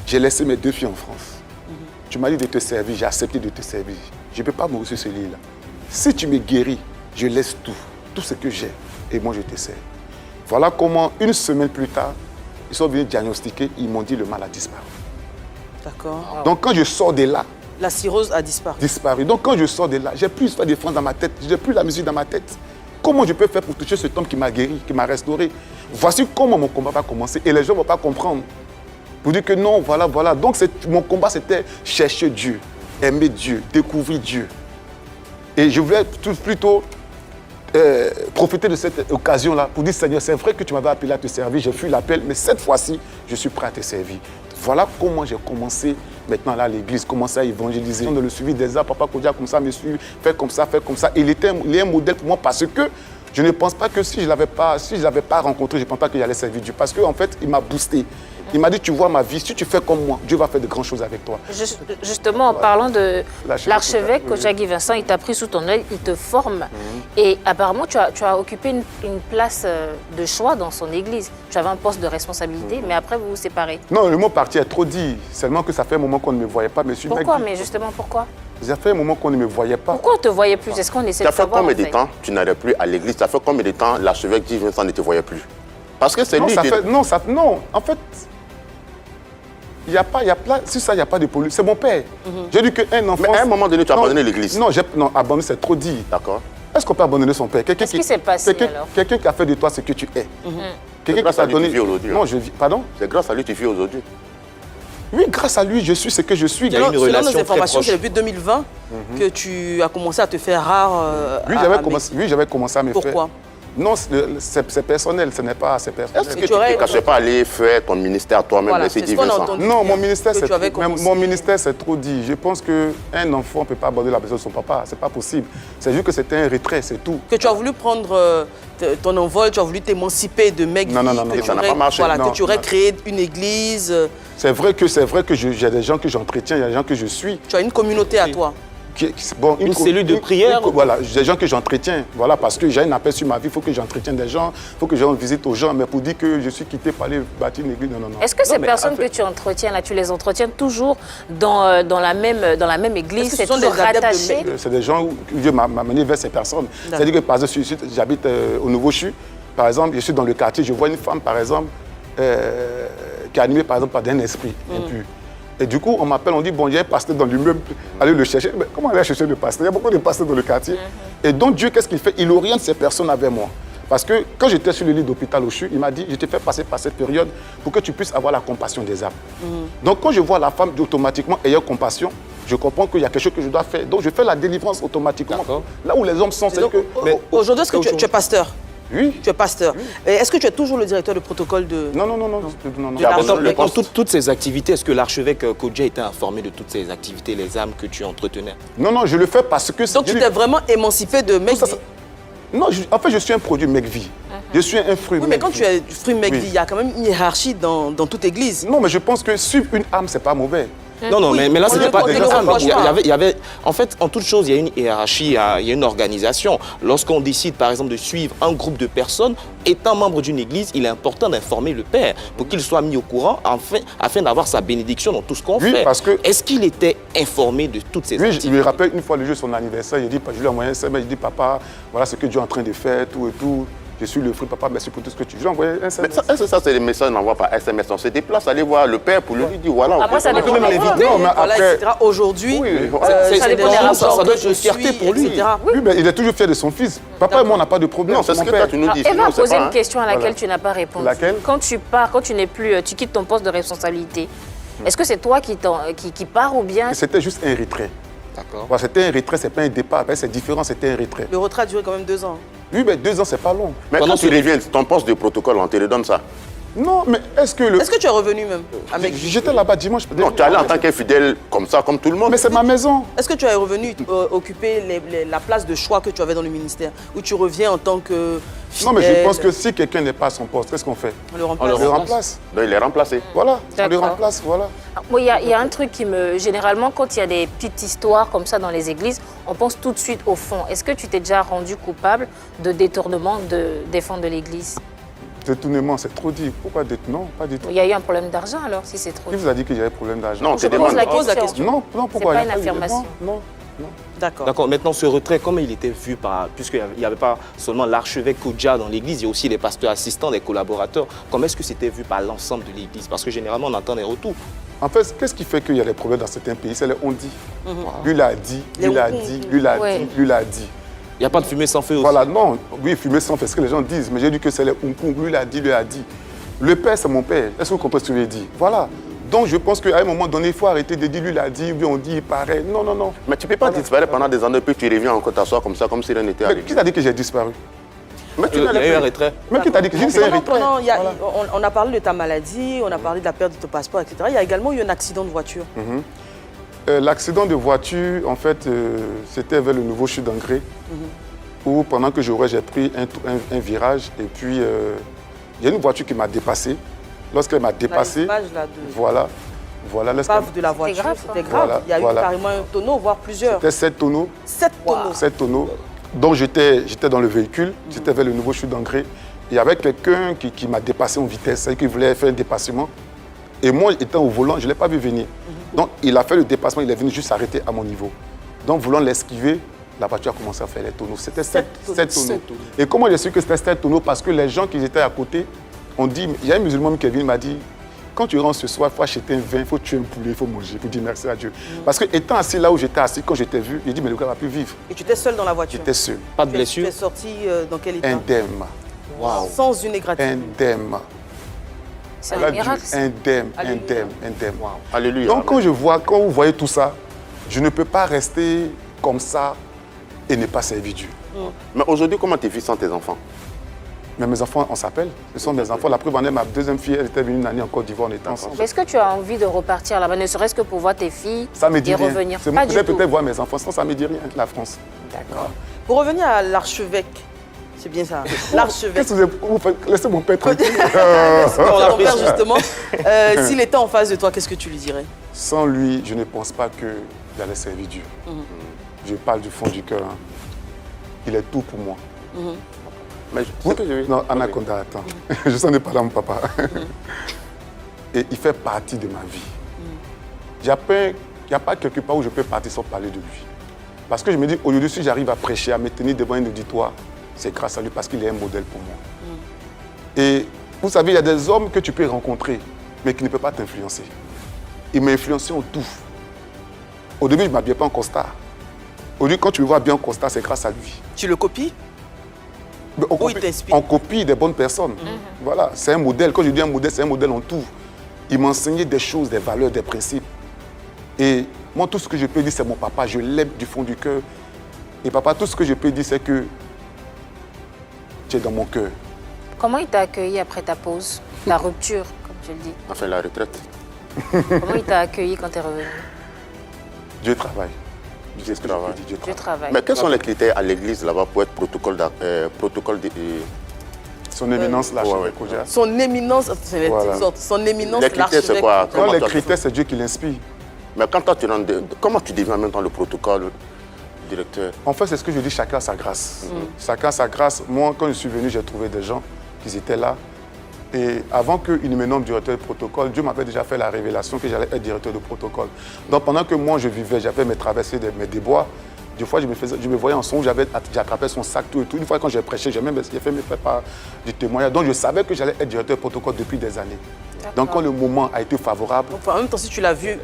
j'ai laissé mes 2 filles en France. Tu m'as dit de te servir, j'ai accepté de te servir. Je ne peux pas mourir sur ce lit-là. Si tu me guéris, je laisse tout ce que j'ai, et moi je te sers. Voilà comment, 1 semaine plus tard, ils sont venus diagnostiquer, ils m'ont dit le mal a disparu. D'accord. Donc quand je sors de là, La cirrhose a disparu. Donc quand je sors de là, j'ai plus de France dans ma tête, j'ai plus la musique dans ma tête. Comment je peux faire pour toucher cet homme qui m'a guéri, qui m'a restauré? Voici comment mon combat va commencer. Et les gens ne vont pas comprendre. Pour dire que non, voilà. Donc mon combat, c'était chercher Dieu, aimer Dieu, découvrir Dieu. Et je voulais plutôt profiter de cette occasion-là pour dire, Seigneur, c'est vrai que tu m'avais appelé à te servir, j'ai fui l'appel, mais cette fois-ci, je suis prêt à te servir. Voilà comment j'ai commencé maintenant là à l'église, commencé à évangéliser. Dans le suivi des arts, Papa Kodja comme ça me suit, fait comme ça. Il est un modèle pour moi parce que je ne pense pas que si je ne l'avais pas rencontré, je ne pense pas que j'allais servir Dieu. Parce qu'en fait, il m'a boosté. Il m'a dit, tu vois ma vie, si tu fais comme moi, Dieu va faire de grandes choses avec toi. Justement, en parlant de l'archevêque, oui. Kodja Guy Vincent, il t'a pris sous ton œil, il te forme. Et apparemment, tu as occupé une place de choix dans son église. Tu avais un poste de responsabilité, mais après, vous vous séparez. Non, le mot parti est trop dit. Seulement que ça fait un moment qu'on ne me voyait pas. Monsieur Pourquoi? Nagui, Mais justement, pourquoi? ça fait un moment qu'on ne me voyait pas. Pourquoi on ne te voyait plus? Est-ce qu'on essaie Ça de fait savoir combien en de fait temps tu n'allais plus à l'église? Ça fait combien de temps l'archevêque Guy Vincent ne te voyait plus? Parce que c'est Non, lui qui... non, en fait, il n'y a pas, si ça, il n'y a pas de pollution. C'est mon père. J'ai dit qu'un enfant... Mais à un moment donné, tu as Non, abandonné l'église. Non, abandonner, c'est trop dit. D'accord. Est-ce qu'on peut abandonner son père? Qu'est-ce qui s'est passé alors? Quelqu'un qui a fait de toi ce que tu es. Quelqu'un grâce qui à t'a lui, donné... tu vis aujourd'hui, Non, hein. je vis... Pardon? C'est grâce à lui que tu vis aujourd'hui. Oui, grâce à lui, je suis ce que je suis. Il y a une Selon relation nos très informations, proche. c'est depuis 2020 que tu as commencé à te faire rare. Oui, j'avais commencé à me faire... Pourquoi? Non, c'est personnel, ce n'est pas assez personnel. Est-ce Et que tu aurais- ne pensais pas aller faire ton ministère toi-même, Voilà, laisser c'est ce Guy qu'on a Vincent? entendu. Non, mon ministère, Que tu avais commencé. mon ministère, c'est trop dit. Je pense qu'un enfant ne peut pas aborder la maison de son papa. Ce n'est pas possible. C'est juste que c'était un retrait, c'est tout. Que tu as voulu prendre ton envol, tu as voulu t'émanciper de mec Non, vie, non, non, que non, tu ça n'a aurais- pas marché. Voilà, Non, que tu aurais non. créé une église, C'est vrai que j'ai des gens que j'entretiens, il y a des gens que je suis. tu as une communauté à toi. Une cellule de prière. Voilà, des gens que j'entretiens. Voilà, parce que j'ai un appel sur ma vie, il faut que j'entretienne des gens, il faut que je rende visite aux gens. Mais pour dire que je suis quitté pour aller bâtir une église, non. Est-ce que ces mais personnes en fait- que tu entretiens là, tu les entretiens toujours dans la même église? Est-ce que ce C'est sont toujours des adeptes de rattaché? C'est des gens où Dieu m'a mené vers ces personnes. C'est-à-dire que, par exemple, j'habite au Nouveau-Chu. par exemple, je suis dans le quartier, je vois une femme, par exemple, qui est animée, par exemple, par un esprit impur. Et du coup, on m'appelle, on dit, bon, il y a un pasteur dans l'immeuble, allez le chercher. Mais comment aller chercher le pasteur? Il y a beaucoup de pasteurs dans le quartier. Et donc, Dieu, qu'est-ce qu'il fait? Il oriente ces personnes avec moi. Parce que quand j'étais sur le lit d'hôpital au CHU, il m'a dit, je te fais passer par cette période pour que tu puisses avoir la compassion des âmes. Donc, quand je vois la femme automatiquement ayant compassion, je comprends qu'il y a quelque chose que je dois faire. Donc, je fais la délivrance automatiquement. Là où les hommes sont, c'est que... Aujourd'hui, est-ce que tu es pasteur? Oui. Tu es pasteur. Et est-ce que tu es toujours le directeur de protocole de... Non. Toutes ces activités, est-ce que l'archevêque Kodja était informé de toutes ces activités, les âmes que tu entretenais? Non, je le fais parce que... Donc, tu t'es vraiment émancipé de mec. Non, en fait, je suis un produit McVie. Je suis un fruit. Oui, mais quand tu es fruit McVie, il y a quand même une hiérarchie dans toute église. Non, mais je pense que suivre une âme, c'est pas mauvais. Non, mais là, ce n'est pas côté des âmes. reproche Il y avait, en fait, en toute chose, il y a une hiérarchie, il y a une organisation. Lorsqu'on décide, par exemple, de suivre un groupe de personnes, étant membre d'une église, il est important d'informer le père pour qu'il soit mis au courant afin d'avoir sa bénédiction dans tout ce qu'on fait. Parce que... Est-ce qu'il était informé de toutes ces activités? Oui, je me rappelle une fois le jour de son anniversaire, je lui ai envoyé un SMS, je dis papa, voilà ce que Dieu est en train de faire, tout et tout. Je suis le fruit, papa, merci pour tout ce que tu veux. J'ai envoyé un SMS. Mais est-ce que ça, c'est des messages qu'on n'envoie pas SMS? On se déplace, aller voir le père pour lui dire voilà. Après, ça dépend même des l'inviter, Non, mais voilà, après- etc. Aujourd'hui, ça dépend des rapports ça doit être je une fierté suis, pour lui. etc. Oui, mais il est toujours fier de son fils. Papa et moi, on n'a pas de problème. Non, c'est ce mon que père. toi, tu nous dis. Eva sinon, a c'est posé pas, une hein. question à laquelle Voilà. tu n'as pas répondu. Laquelle? Quand tu pars, quand tu n'es plus, tu quittes ton poste de responsabilité, est-ce que c'est toi qui pars ou bien... C'était juste un retrait. D'accord. Voilà, c'était un retrait, c'est pas un départ. Ben, c'est différent, c'était un retrait. Le retrait a duré quand même 2 ans. Oui, mais 2 ans, c'est pas long. Mais quand tu reviens, ton poste de protocole, on te redonne ça. Non, mais est-ce que le... Est-ce que tu es revenu même avec... J'étais là-bas dimanche. Non, tu es allé en tant qu'infidèle comme ça, comme tout le monde. Mais c'est ma maison. Est-ce que tu es revenu occuper la place de choix que tu avais dans le ministère? Ou tu reviens en tant que Non, mais je fidèle? pense que si quelqu'un n'est pas à son poste, qu'est-ce qu'on fait? On le On remplace. le remplace. Donc, il est remplacé. Voilà, on le D'accord. remplace, voilà. Moi, il y a un truc qui me... Généralement, quand il y a des petites histoires comme ça dans les églises, on pense tout de suite au fond. Est-ce que tu t'es déjà rendu coupable de détournement des fonds de l'église? Détournement, c'est trop dit. Pourquoi détournement? Non, pas du tout. Il y a eu un problème d'argent alors, si c'est trop Qui dit. vous a dit qu'il y avait problème d'argent? Non, Je c'est des pose la Pose la question. question. Non, pourquoi? pas Il y a une eu- affirmation. Non. D'accord. D'accord, maintenant ce retrait, comment il était vu par... Puisqu'il n'y avait pas seulement l'archevêque Kodja dans l'église, il y a aussi les pasteurs assistants, les collaborateurs. Comment est-ce que c'était vu par l'ensemble de l'église? Parce que généralement, on entend des retours. En fait, qu'est-ce qui fait qu'il y a des problèmes dans certains pays? C'est les on-dit. Lui l'a dit, Les lui l'a on- dit, lui l'a Ouais. dit, lui l'a dit. Il n'y a pas de fumée sans feu aussi. Voilà, non, oui, fumer sans faire ce que les gens disent, mais j'ai dit que c'est les on-kong, lui l'a dit, lui a dit. Le père, c'est mon père. Est-ce que vous comprenez ce que je lui ai dit? Voilà. Donc je pense qu'à un moment donné, il faut arrêter de dire lui l'a dit, lui on dit, il paraît. Non. Mais tu ne peux pas disparaître pendant des années, puis tu reviens encore t'asseoir comme ça, comme si rien n'était Mais arrivé. qui t'a dit que j'ai disparu? Mais tu Il y n'allais a eu un plus. retrait. Mais qui t'a dit que j'ai dit que c'est un retrait? On a parlé de ta maladie, on a parlé de la perte de ton passeport, etc. Il y a également eu un accident de voiture. L'accident de voiture, en fait, c'était vers le nouveau chute d'engrais, où pendant que je rourais, j'ai pris un virage, et puis il y a une voiture qui m'a dépassé. Lorsqu'elle m'a dépassé, L'image là de voilà, lorsqu'elle- bave de la voiture, grave, c'était hein. grave. Voilà, Il y a eu voilà. carrément un tonneau, voire plusieurs. c'était 7 tonneaux. 7 tonneaux. 7 tonneaux. Donc j'étais dans le véhicule, j'étais vers le nouveau chute d'engrais. Il y avait quelqu'un qui m'a dépassé en vitesse, c'est-à-dire qu'il voulait faire un dépassement. Et moi, étant au volant, je ne l'ai pas vu venir. Donc il a fait le dépassement, il est venu juste s'arrêter à mon niveau. Donc voulant l'esquiver, la voiture a commencé à faire les tonneaux. C'était 7 tonneaux. Et comment j'ai su que c'était 7 tonneaux? Parce que les gens qui étaient à côté ont dit, il y a un musulman qui est venu, il m'a dit, quand tu rentres ce soir, il faut acheter un vin, il faut tuer un poulet, il faut manger, pour dire merci à Dieu. Parce que étant assis là où j'étais assis, quand j'étais vu, j'ai dit, mais le gars va plus vivre. Et tu étais seul dans la voiture. J'étais seul, Pas de Tu es blessure. sorti dans quel état? indemne. Sans une égratignure. Indemne. C'est Voilà un Dieu, miracle. ça. indemne. Alléluia. Donc quand vous voyez tout ça, je ne peux pas rester comme ça et ne pas servir Dieu. Mais aujourd'hui, comment tu vis sans tes enfants? Mais mes enfants, on s'appelle. Ce sont mes enfants. La preuve en est, ma deuxième fille, elle était venue une année en Côte d'Ivoire, on était ensemble. Mais est-ce que tu as envie de repartir là-bas, ne serait-ce que pour voir tes filles Ça me dit et rien. revenir? C'est Pas mon du peut-être tout. peut-être voir mes enfants, sinon ça me dit rien, la France. D'accord. Pour revenir à l'archevêque, c'est bien ça, l'archevêque. Qu'est-ce que vous faites? Laissez mon père tranquille. Ton père, justement, s'il était en face de toi, qu'est-ce que tu lui dirais? Sans lui, je ne pense pas qu'il allait servir Dieu. Je parle du fond du cœur. Hein. Il est tout pour moi. Mais ce que je veux- Non, Anaconda, attends. Je s'en ai parlé à mon papa. Et il fait partie de ma vie. Il n'y a pas quelque part où je peux partir sans parler de lui. Parce que je me dis, aujourd'hui, si j'arrive à prêcher, à me tenir devant un auditoire, c'est grâce à lui parce qu'il est un modèle pour moi. Et vous savez, il y a des hommes que tu peux rencontrer, mais qui ne peuvent pas t'influencer. Il m'a influencé en tout. Au début, je ne m'habillais pas en costard. Aujourd'hui, quand tu me vois bien en costard, c'est grâce à lui. Tu le copies? Mais Ou il t'inspire? on copie des bonnes personnes. Voilà, c'est un modèle. Quand je dis un modèle, c'est un modèle en tout. Il m'a enseigné des choses, des valeurs, des principes. Et moi, tout ce que je peux dire, c'est mon papa. Je l'aime du fond du cœur. Et papa, tout ce que je peux dire, c'est que tu es dans mon cœur. Comment il t'a accueilli après ta pause, ta rupture, comme tu le dis? Enfin, la retraite. Comment il t'a accueilli quand tu es revenu? Dieu travaille. Dieu travaille. Dieu Dieu travaille. travaille. Mais quels sont les critères à l'église là-bas pour être protocole Son éminence, l'archevêque ouais. Oja. Son éminence, Voilà. son éminence, Les critères, c'est l'archevêque. quoi? Non, les toi, critères, c'est Dieu qui l'inspire. Mais quand toi, tu rentres, comment tu deviens en même temps le protocole directeur? En fait, c'est ce que je dis, chacun a sa grâce. Chacun a sa grâce. Moi, quand je suis venu, j'ai trouvé des gens qui étaient là. Et avant qu'ils ne me nomment directeur de protocole, Dieu m'avait déjà fait la révélation que j'allais être directeur de protocole. Donc pendant que moi, je vivais, j'avais mes traversées, mes déboires, des fois, je me voyais en son, j'attrapais son sac, tout et tout. Une fois, quand j'ai prêché, j'ai fait mes prépas du témoignage. Donc je savais que j'allais être directeur de protocole depuis des années. Donc quand le moment a été favorable... Enfin, en même temps, si tu l'as vu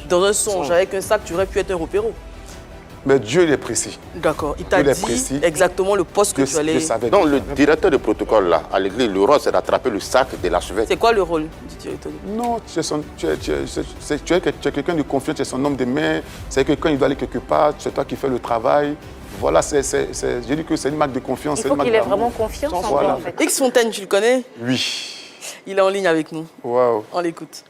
dans un songe avec un sac, tu aurais pu être un repéro. Mais Dieu il est précis. D'accord. Il t'a Dieu est dit précis. exactement le poste que tu allais... Je savais. Donc le directeur de protocole là, à l'église, le rôle c'est d'attraper le sac de l'archevêque. C'est quoi le rôle du directeur? Non, tu es quelqu'un de confiance, tu es son homme de main. C'est que quand il doit aller quelque part, c'est toi qui fais le travail. Voilà, je dis que c'est une marque de confiance. Il faut qu'il ait vraiment confiance en toi, en fait. X Fontaine, tu le connais? Oui. Il est en ligne avec nous. Waouh. On l'écoute.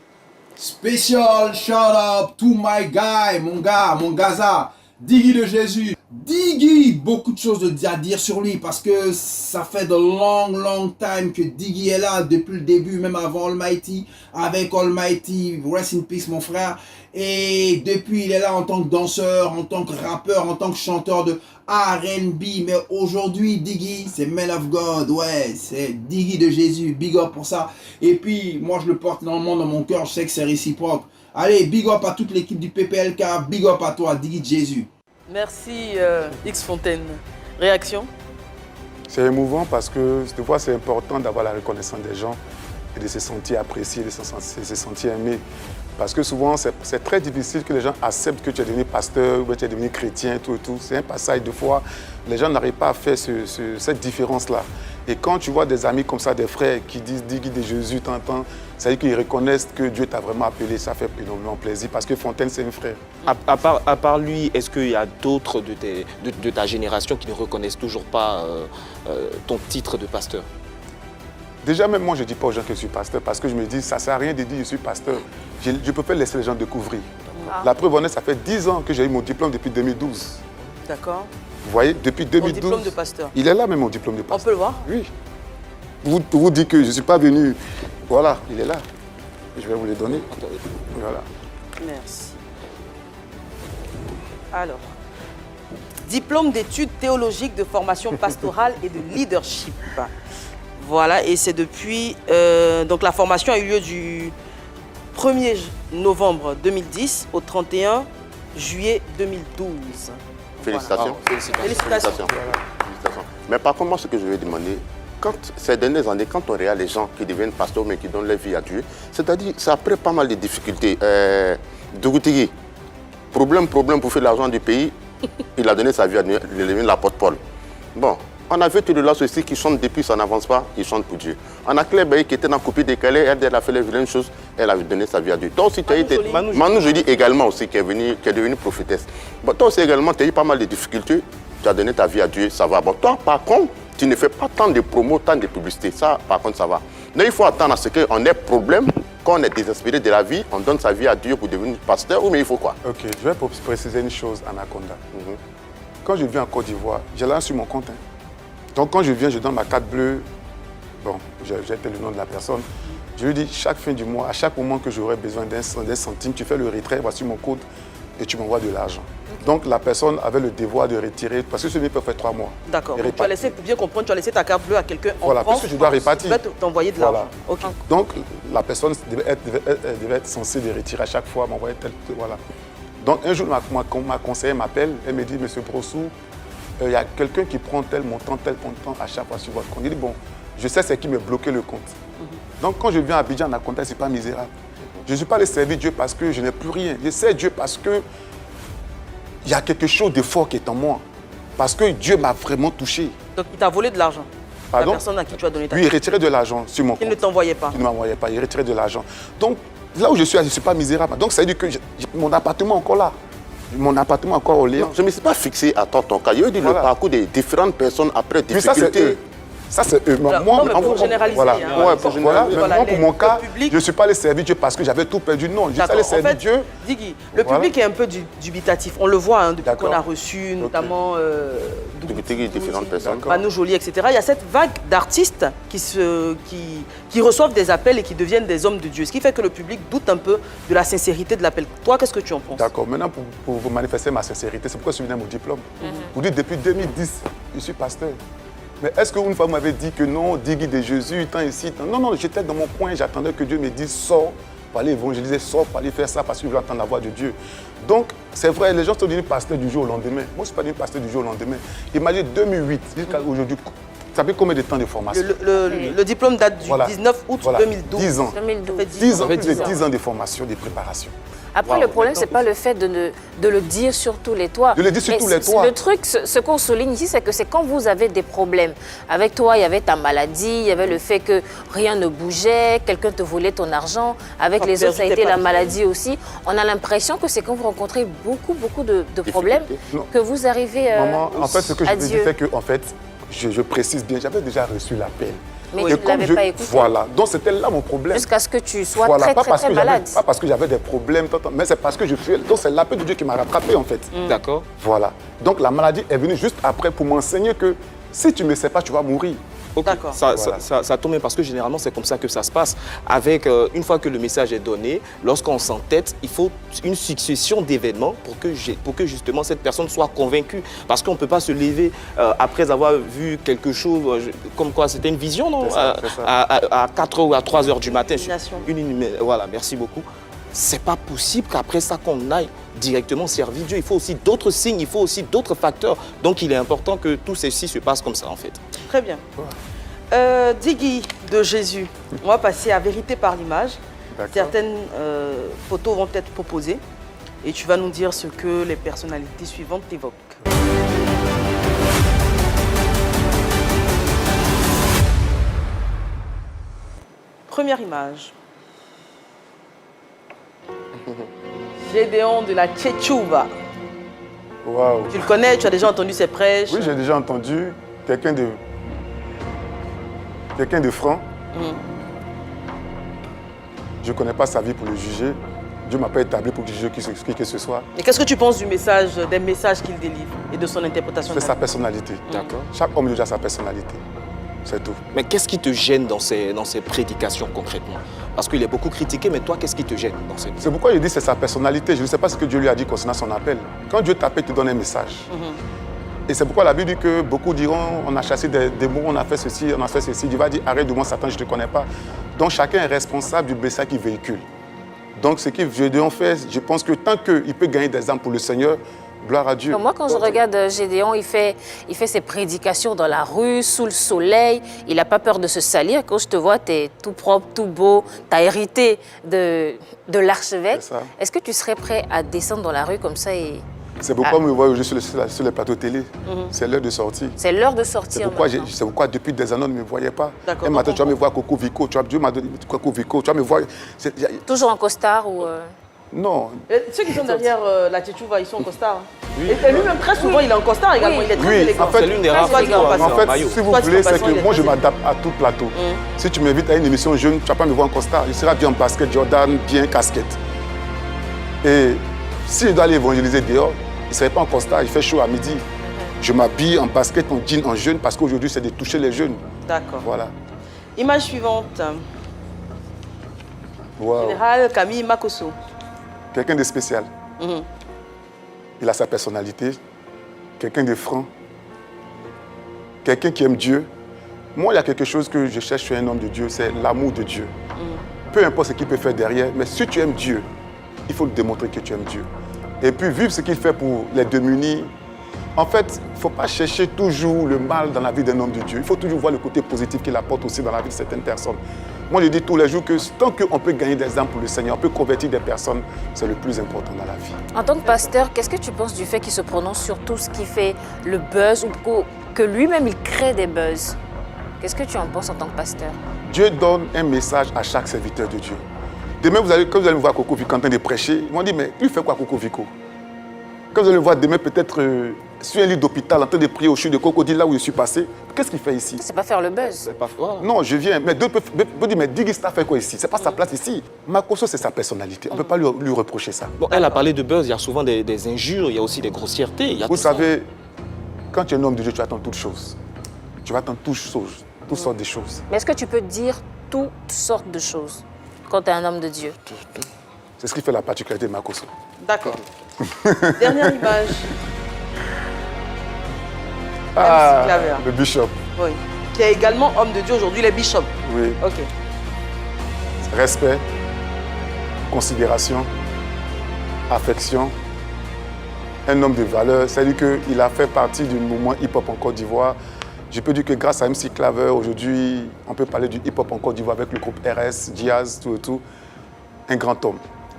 Spécial shout out to my guy, mon gars, mon gaza, Diggy de Jésus. Diggy, beaucoup de choses à dire sur lui parce que ça fait de long time que Diggy est là depuis le début, même avant Almighty, avec Almighty, rest in peace mon frère. Et depuis il est là en tant que danseur, en tant que rappeur, en tant que chanteur de R&B. Mais aujourd'hui Diggy c'est Man of God, ouais, c'est Diggy de Jésus, big up pour ça. Et puis moi je le porte énormément dans mon cœur, je sais que c'est réciproque. Allez, big up à toute l'équipe du PPLK, big up à toi Diggy de Jésus. Merci X Fontaine. Réaction? C'est émouvant parce que des fois c'est important d'avoir la reconnaissance des gens et de se sentir apprécié, de se sentir aimé. Parce que souvent c'est très difficile que les gens acceptent que tu es devenu pasteur ou que tu es devenu chrétien, tout et tout. C'est un passage de fois, les gens n'arrivent pas à faire cette différence-là. Et quand tu vois des amis comme ça, des frères qui disent Diggy de Jésus, t'entends, ça veut dire qu'ils reconnaissent que Dieu t'a vraiment appelé, ça fait énormément plaisir parce que Fontaine c'est un frère. À part lui, est-ce qu'il y a d'autres de ta génération qui ne reconnaissent toujours pas ton titre de pasteur? Déjà, même moi, je ne dis pas aux gens que je suis pasteur parce que je me dis, ça ne sert à rien de dire que je suis pasteur. Je peux pas laisser les gens découvrir. La preuve en est, ça fait 10 ans que j'ai eu mon diplôme depuis 2012. D'accord. Vous voyez, depuis 2012. Mon diplôme de pasteur. Il est là même, mon diplôme de pasteur. On peut le voir? Oui. Vous dites que je ne suis pas venu. Voilà, il est là. Je vais vous le donner. Voilà. Merci. Alors, diplôme d'études théologiques de formation pastorale et de leadership. Voilà, et c'est depuis... donc la formation a eu lieu du 1er novembre 2010 au 31 juillet 2012. Félicitations. Voilà. Félicitations. Félicitations. Mais par contre, moi, ce que je vais demander, ces dernières années, quand on regarde les gens qui deviennent pasteurs mais qui donnent leur vie à Dieu, c'est-à-dire, c'est après pas mal de difficultés. Dougoutigui, problème pour faire l'argent du pays, il a donné sa vie à Dieu, il est devenu l'apôtre Paul. Bon, on a vu tout de là aussi qui chantent depuis, ça n'avance pas, ils chantent pour Dieu. On a Claire Bailly qui était dans la copie décalée, elle a fait les vilaines choses, elle a donné sa vie à Dieu. Toi aussi, tu as été. Manu Joly également aussi, qui est devenue prophétesse. Bon, toi aussi également, tu as eu pas mal de difficultés, tu as donné ta vie à Dieu, ça va. Bon, toi, par contre, tu ne fais pas tant de promos, tant de publicité. Ça, par contre, ça va. Mais il faut attendre à ce qu'on ait problème, quand on est désespéré de la vie, on donne sa vie à Dieu pour devenir pasteur, ou mais il faut quoi? Ok, je vais préciser une chose, Anaconda. Quand je viens en Côte d'Ivoire, j'ai là sur mon compte. Donc quand je viens, je donne ma carte bleue. Bon, j'ai le nom de la personne. Je lui dis, chaque fin du mois, à chaque moment que j'aurai besoin d'un centime, tu fais le retrait, voici mon code, et tu m'envoies de l'argent. Donc la personne avait le devoir de retirer, parce que celui peut faire 3 mois. D'accord. Tu as laissé, pour bien comprendre, tu as laissé ta carte bleue à quelqu'un en voilà, France. parce que je dois répartir. Tu vas t'envoyer de l'argent. Voilà. Okay. Donc la personne devait être censée de retirer à chaque fois, m'envoyer tel, voilà. Donc un jour, ma conseillère m'appelle, elle me dit, Monsieur Brossou, il y a quelqu'un qui prend tel montant à chaque fois sur votre compte. Il dit, bon, je sais ce qui me bloquait le compte. Donc quand je viens à Abidjan, en Akonta, ce n'est pas misérable. Je ne suis pas allé servir Dieu parce que je n'ai plus rien. Je sers Dieu parce qu'il y a quelque chose de fort qui est en moi. Parce que Dieu m'a vraiment touché. Donc, il t'a volé de l'argent. La Pardon? personne à qui tu as donné ta Lui, il retirait de l'argent sur mon compte. Il ne t'envoyait pas. Il ne m'envoyait pas, il retirait de l'argent. Donc, là où je suis pas misérable. Donc, ça veut dire que mon appartement est encore là. Mon appartement est encore au Léon. Je ne me suis pas fixé à ton cas. Il y a eu le parcours des différentes personnes après Puis ça, c'est difficultés. eux. Ça, c'est eux. Alors, non, mais pour généraliser, voilà. hein. Ouais, pour voilà. généraliser. Mais moi, pour mon cas, public- je ne suis pas allé servir Dieu parce que j'avais tout perdu. Non, je suis allé D'accord. En servir fait, Dieu. Digui, le Voilà. public est un peu dubitatif. On le voit hein, depuis D'accord. qu'on a reçu notamment Dougoutigui, différentes personnes. Manu Joly, etc. Il y a cette vague d'artistes qui reçoivent des appels et qui deviennent des hommes de Dieu. Ce qui fait que le public doute un peu de la sincérité de l'appel. Toi, qu'est-ce que tu en penses? D'accord. Maintenant, pour vous manifester ma sincérité, c'est pourquoi je suis venu à mon diplôme. Vous dites, depuis 2010, je suis pasteur. Mais est-ce qu'une fois, vous m'avez dit que non, Digui de Jésus, tant ici, tant... Non, non, j'étais dans mon coin, j'attendais que Dieu me dise, sors pour aller évangéliser, sors pour aller faire ça parce que je veux entendre la voix de Dieu. Donc, c'est vrai, les gens sont devenus pasteurs du jour au lendemain. Moi, je ne suis pas devenu pasteur du jour au lendemain. Imagine 2008 jusqu'à aujourd'hui. Ça fait combien de temps de formation? Le diplôme date du 19 août 2012. 10 ans. 2012. 10 ans, Ça fait plus de 10 ans. 10 ans de formation, de préparation. Après, le problème, ce n'est pas le fait de le dire sur tous les toits. De le dire sur Mais tous les toits. Le truc, ce qu'on souligne ici, c'est que c'est quand vous avez des problèmes. Avec toi, il y avait ta maladie, il y avait le fait que rien ne bougeait, quelqu'un te volait ton argent. Avec les autres, ça a été la maladie aussi. On a l'impression que c'est quand vous rencontrez beaucoup de problèmes Non. que vous arrivez Maman, en fait, ce que je à veux Dieu. dire, c'est que, en fait, je précise bien, j'avais déjà reçu l'appel. Mais Et tu ne comme l'avais pas écouté. Voilà, donc c'était là mon problème. Jusqu'à ce que tu sois Voilà, très, pas très, parce très que j'avais- malade. pas parce que j'avais des problèmes, mais c'est parce que je suis. Donc c'est l'appel de Dieu qui m'a rattrapé en fait. D'accord. Voilà. Donc la maladie est venue juste après pour m'enseigner que si tu ne me sais pas, tu vas mourir. Ok. D'accord. Ça tombe bien parce que généralement c'est comme ça que ça se passe. Avec une fois que le message est donné, lorsqu'on s'entête, il faut une succession d'événements pour que justement cette personne soit convaincue. Parce qu'on ne peut pas se lever après avoir vu quelque chose, comme quoi c'était une vision, non? C'est ça, c'est ça. À 4h ou à 3h du matin. Illumination. Voilà, merci beaucoup. C'est pas possible qu'après ça qu'on aille directement servir Dieu. Il faut aussi d'autres signes, il faut aussi d'autres facteurs. Donc il est important que tout ceci se passe comme ça en fait. Très bien. Digui de Jésus, on va passer à vérité par l'image. D'accord. Certaines photos vont être proposées et tu vas nous dire ce que les personnalités suivantes évoquent. Première image. Gédéon de la Tchétchouva. Waouh. Tu le connais, tu as déjà entendu ses prêches. Oui, j'ai déjà entendu quelqu'un de franc. Je ne connais pas sa vie pour le juger. Dieu ne m'a pas établi pour juger qui que ce soit. Et qu'est-ce que tu penses des messages qu'il délivre et de son interprétation? C'est sa personnalité. D'accord. Chaque homme a sa personnalité. C'est tout. Mais qu'est-ce qui te gêne dans ces prédications concrètement? Parce qu'il est beaucoup critiqué, mais toi, qu'est-ce qui te gêne dans ces... C'est pourquoi je dis que c'est sa personnalité. Je ne sais pas ce que Dieu lui a dit concernant son appel. Quand Dieu t'appelle, il te donne un message. Et c'est pourquoi la Bible dit que beaucoup diront, on a chassé des démons, on a fait ceci, on a fait ceci. Dieu va dire, arrête de moi Satan, je ne te connais pas. Donc chacun est responsable du message qu'il véhicule. Donc ce que Gédéon fait, je pense que tant qu'il peut gagner des âmes pour le Seigneur, gloire à Dieu. Moi, quand je regarde Gédéon, il fait ses prédications dans la rue, sous le soleil. Il n'a pas peur de se salir. Quand je te vois, tu es tout propre, tout beau. Tu as hérité de l'archevêque. C'est ça. Est-ce que tu serais prêt à descendre dans la rue comme ça et... C'est pourquoi on me voit aujourd'hui sur les plateaux télé. C'est l'heure de sortir. C'est l'heure de C'est sortir pourquoi depuis des années, on ne me voyait pas. D'accord, Un matin, donc tu vas me voir Coco Vico. Dieu m'a donné Coco Vico. Tu vas me voir. Toujours en costard ou... Non. Et ceux qui sont derrière la Tchétchouva, ils sont en costard. Et lui-même, très souvent, il est en costard également. Il est très Oui, élégant. en fait, C'est l'une des rares Toi, tu vas figures passer En en fait, maillot. si vous Toi, tu voulez, vas c'est passer, que il est moi, je très m'adapte à tout plateau. Si tu m'invites à une émission jeune, tu ne vas pas me voir en costard. Je serai bien en basket, Jordan, bien casquette. Et si je dois aller évangéliser dehors, il ne serait pas en costard, il fait chaud à midi. Je m'habille en basket, en jean, en jeune, parce qu'aujourd'hui, c'est de toucher les jeunes. D'accord. Voilà. Image suivante. Wow. Général Camille Makosso. Quelqu'un de spécial. Il a sa personnalité. Quelqu'un de franc. Quelqu'un qui aime Dieu. Moi, il y a quelque chose que je cherche chez un homme de Dieu, c'est l'amour de Dieu. Peu importe ce qu'il peut faire derrière, mais si tu aimes Dieu, il faut démontrer que tu aimes Dieu. Et puis vivre ce qu'il fait pour les démunis, En fait, il ne faut pas chercher toujours le mal dans la vie d'un homme de Dieu. Il faut toujours voir le côté positif qu'il apporte aussi dans la vie de certaines personnes. Moi, je dis tous les jours que tant qu'on peut gagner des âmes pour le Seigneur, on peut convertir des personnes, c'est le plus important dans la vie. En tant que pasteur, qu'est-ce que tu penses du fait qu'il se prononce sur tout ce qui fait le buzz ou que lui-même, il crée des buzz? Qu'est-ce que tu en penses en tant que pasteur? Dieu donne un message à chaque serviteur de Dieu. Demain, quand vous allez voir Coco Vico en train de prêcher, ils vont dire, mais lui fait quoi Coco Vico? Quand vous allez le voir demain, peut-être sur un lit d'hôpital, en train de prier au chute de crocodile, là où je suis passé, qu'est-ce qu'il fait ici? C'est pas faire le buzz. C'est pas fort. Non, je viens. Mais d'autres peuvent dire, mais Diggy Star fait quoi ici? C'est pas sa place ici. Makosso, c'est sa personnalité. On ne peut pas lui reprocher ça. Bon, elle a parlé de buzz, il y a souvent des injures, il y a aussi des grossièretés. Il y a Vous tout ça. savez, quand tu es un homme de Dieu, tu attends toutes choses. Tu vas attendre toutes choses, toutes sortes de choses. Mais est-ce que tu peux dire toutes sortes de choses quand tu es un homme de Dieu? C'est ce qui fait la particularité de Makosso. D'accord. Dernière image. Ah, Claver. le bishop. Oui. Qui est également homme de Dieu aujourd'hui, les bishops. Oui. Ok. Respect, considération, affection. Un homme de valeur. C'est-à-dire qu'il a fait partie du mouvement hip-hop en Côte d'Ivoire. Je peux dire que grâce à MC Claver, aujourd'hui, on peut parler du hip-hop en Côte d'Ivoire avec le groupe RS, Diaz, tout et tout. Un grand homme.